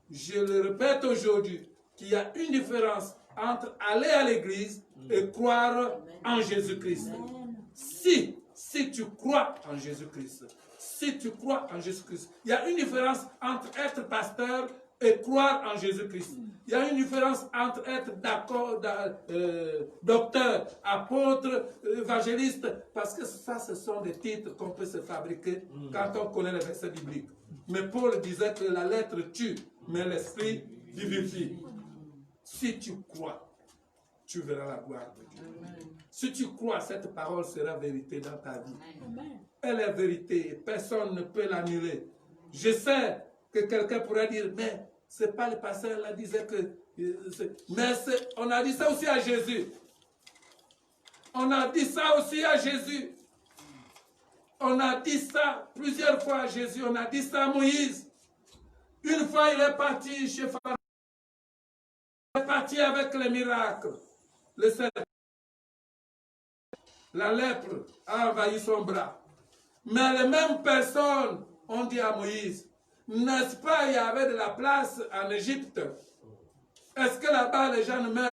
Je le répète aujourd'hui, qu'il y a une différence entre aller à l'église et croire en Jésus-Christ. Si tu crois en Jésus-Christ, si tu crois en Jésus-Christ, il y a une différence entre être pasteur et croire en Jésus-Christ. Il y a une différence entre être d'accord, docteur, apôtre, évangéliste, parce que ça, ce sont des titres qu'on peut se fabriquer quand on connaît les versets bibliques. Mais Paul disait que la lettre tue, mais l'esprit vivifie. Si tu crois, tu verras la gloire de Dieu. Si tu crois, cette parole sera vérité dans ta vie. Elle est vérité et personne ne peut l'annuler. Je sais que quelqu'un pourrait dire, mais c'est pas le pasteur là disait que... Mais on a dit ça aussi à Jésus. On a dit ça aussi à Jésus. On a dit ça plusieurs fois à Jésus. On a dit ça à Moïse. Une fois, il est parti chez Pharaon. Il est parti avec les miracles. La lèpre a envahi son bras. Mais les mêmes personnes ont dit à Moïse, n'est-ce pas, il y avait de la place en Égypte? Est-ce que là-bas, les gens ne meurent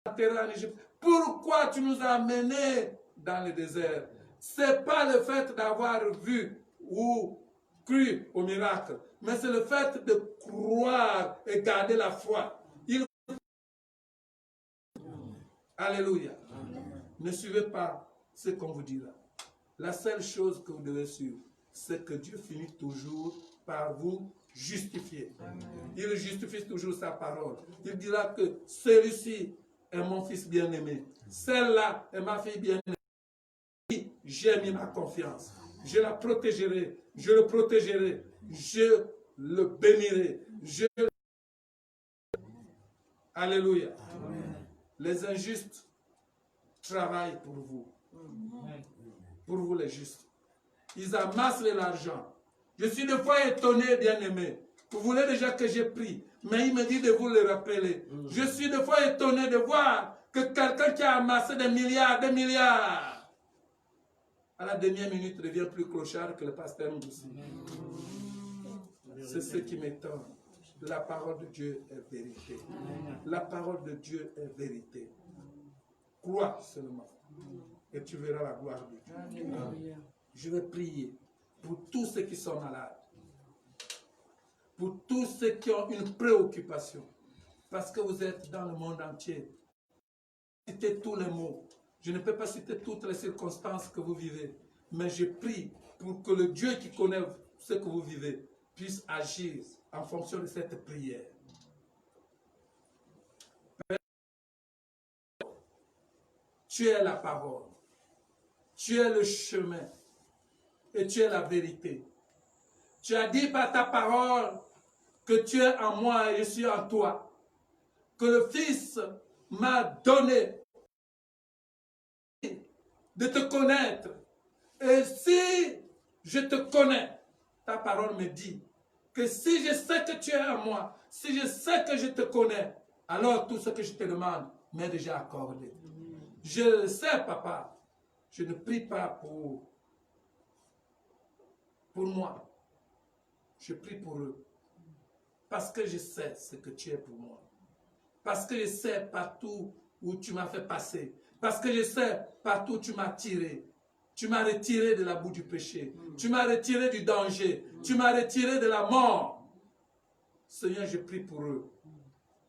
pas en Égypte? Pourquoi tu nous as amenés dans le désert? Ce n'est pas le fait d'avoir vu ou cru au miracle, mais c'est le fait de croire et garder la foi. Alléluia. Ne suivez pas ce qu'on vous dira. La seule chose que vous devez suivre, c'est que Dieu finit toujours par vous justifier. Il justifie toujours sa parole. Il dira que celui-ci est mon fils bien-aimé. Celle-là est ma fille bien-aimée. J'ai mis ma confiance. Je la protégerai. Je le protégerai. Je le bénirai. Alléluia. Amen. Les injustes travaillent pour vous. Pour vous les justes. Ils amassent de l'argent. Je suis des fois étonné, bien-aimé. Vous voulez déjà que j'ai pris, mais il me dit de vous le rappeler. Je suis des fois étonné de voir que quelqu'un qui a amassé des milliards, à la dernière minute devient plus clochard que le pasteur Moussi. C'est ce qui m'étonne. La parole de Dieu est vérité. La parole de Dieu est vérité. Crois seulement et tu verras la gloire de Dieu. Je vais prier pour tous ceux qui sont malades, pour tous ceux qui ont une préoccupation, parce que vous êtes dans le monde entier. Citer tous les mots. Je ne peux pas citer toutes les circonstances que vous vivez, mais je prie pour que le Dieu qui connaît ce que vous vivez puisse agir en fonction de cette prière. Tu es la parole, tu es le chemin et tu es la vérité. Tu as dit par ta parole que tu es en moi et je suis en toi, que le Fils m'a donné de te connaître. Et si je te connais, ta parole me dit que si je sais que tu es en moi, si je sais que je te connais, alors tout ce que je te demande m'est déjà accordé. Je le sais, papa. Je ne prie pas pour moi. Je prie pour eux. Parce que je sais ce que tu es pour moi. Parce que je sais partout où tu m'as fait passer. Parce que je sais partout où tu m'as tiré. Tu m'as retiré de la boue du péché. Tu m'as retiré du danger. Tu m'as retiré de la mort. Seigneur, je prie pour eux.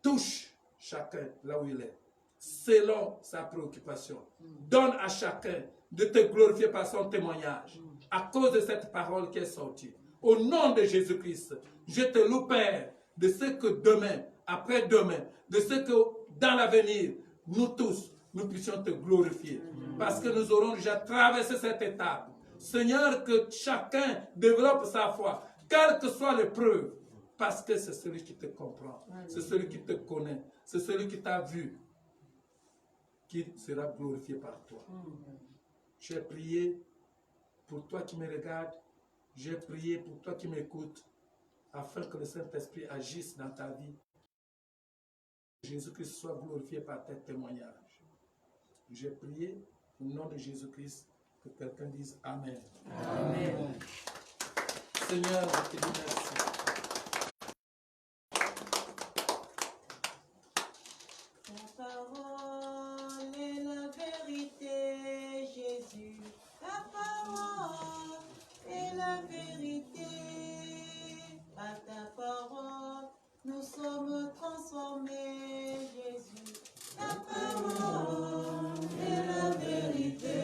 Touche chacun là où il est, selon sa préoccupation. Donne à chacun de te glorifier par son témoignage, à cause de cette parole qui est sortie. Au nom de Jésus-Christ, je te loue, Père, de ce que demain, après-demain, de ce que dans l'avenir, nous tous, nous puissions te glorifier. Parce que nous aurons déjà traversé cette étape. Seigneur, que chacun développe sa foi, quelle que soit l'épreuve, parce que c'est celui qui te comprend, c'est celui qui te connaît, c'est celui qui t'a vu, qui sera glorifié par toi. J'ai prié pour toi qui me regardes, j'ai prié pour toi qui m'écoutes, afin que le Saint-Esprit agisse dans ta vie. Jésus-Christ soit glorifié par tes témoignages. J'ai prié au nom de Jésus-Christ, que quelqu'un dise Amen. Amen. Seigneur, je te dis merci. Ta parole est la vérité, Jésus. Ta parole est la vérité. Par ta parole, nous sommes transformés, Jésus. Ta parole est la vérité.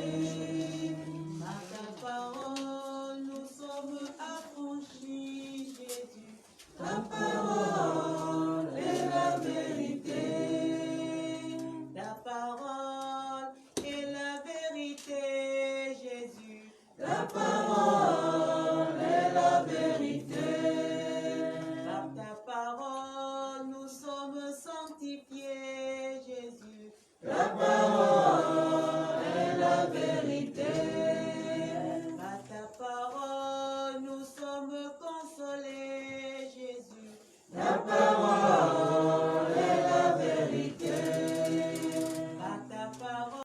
Par ta parole, nous sommes affranchis, Jésus. Ta parole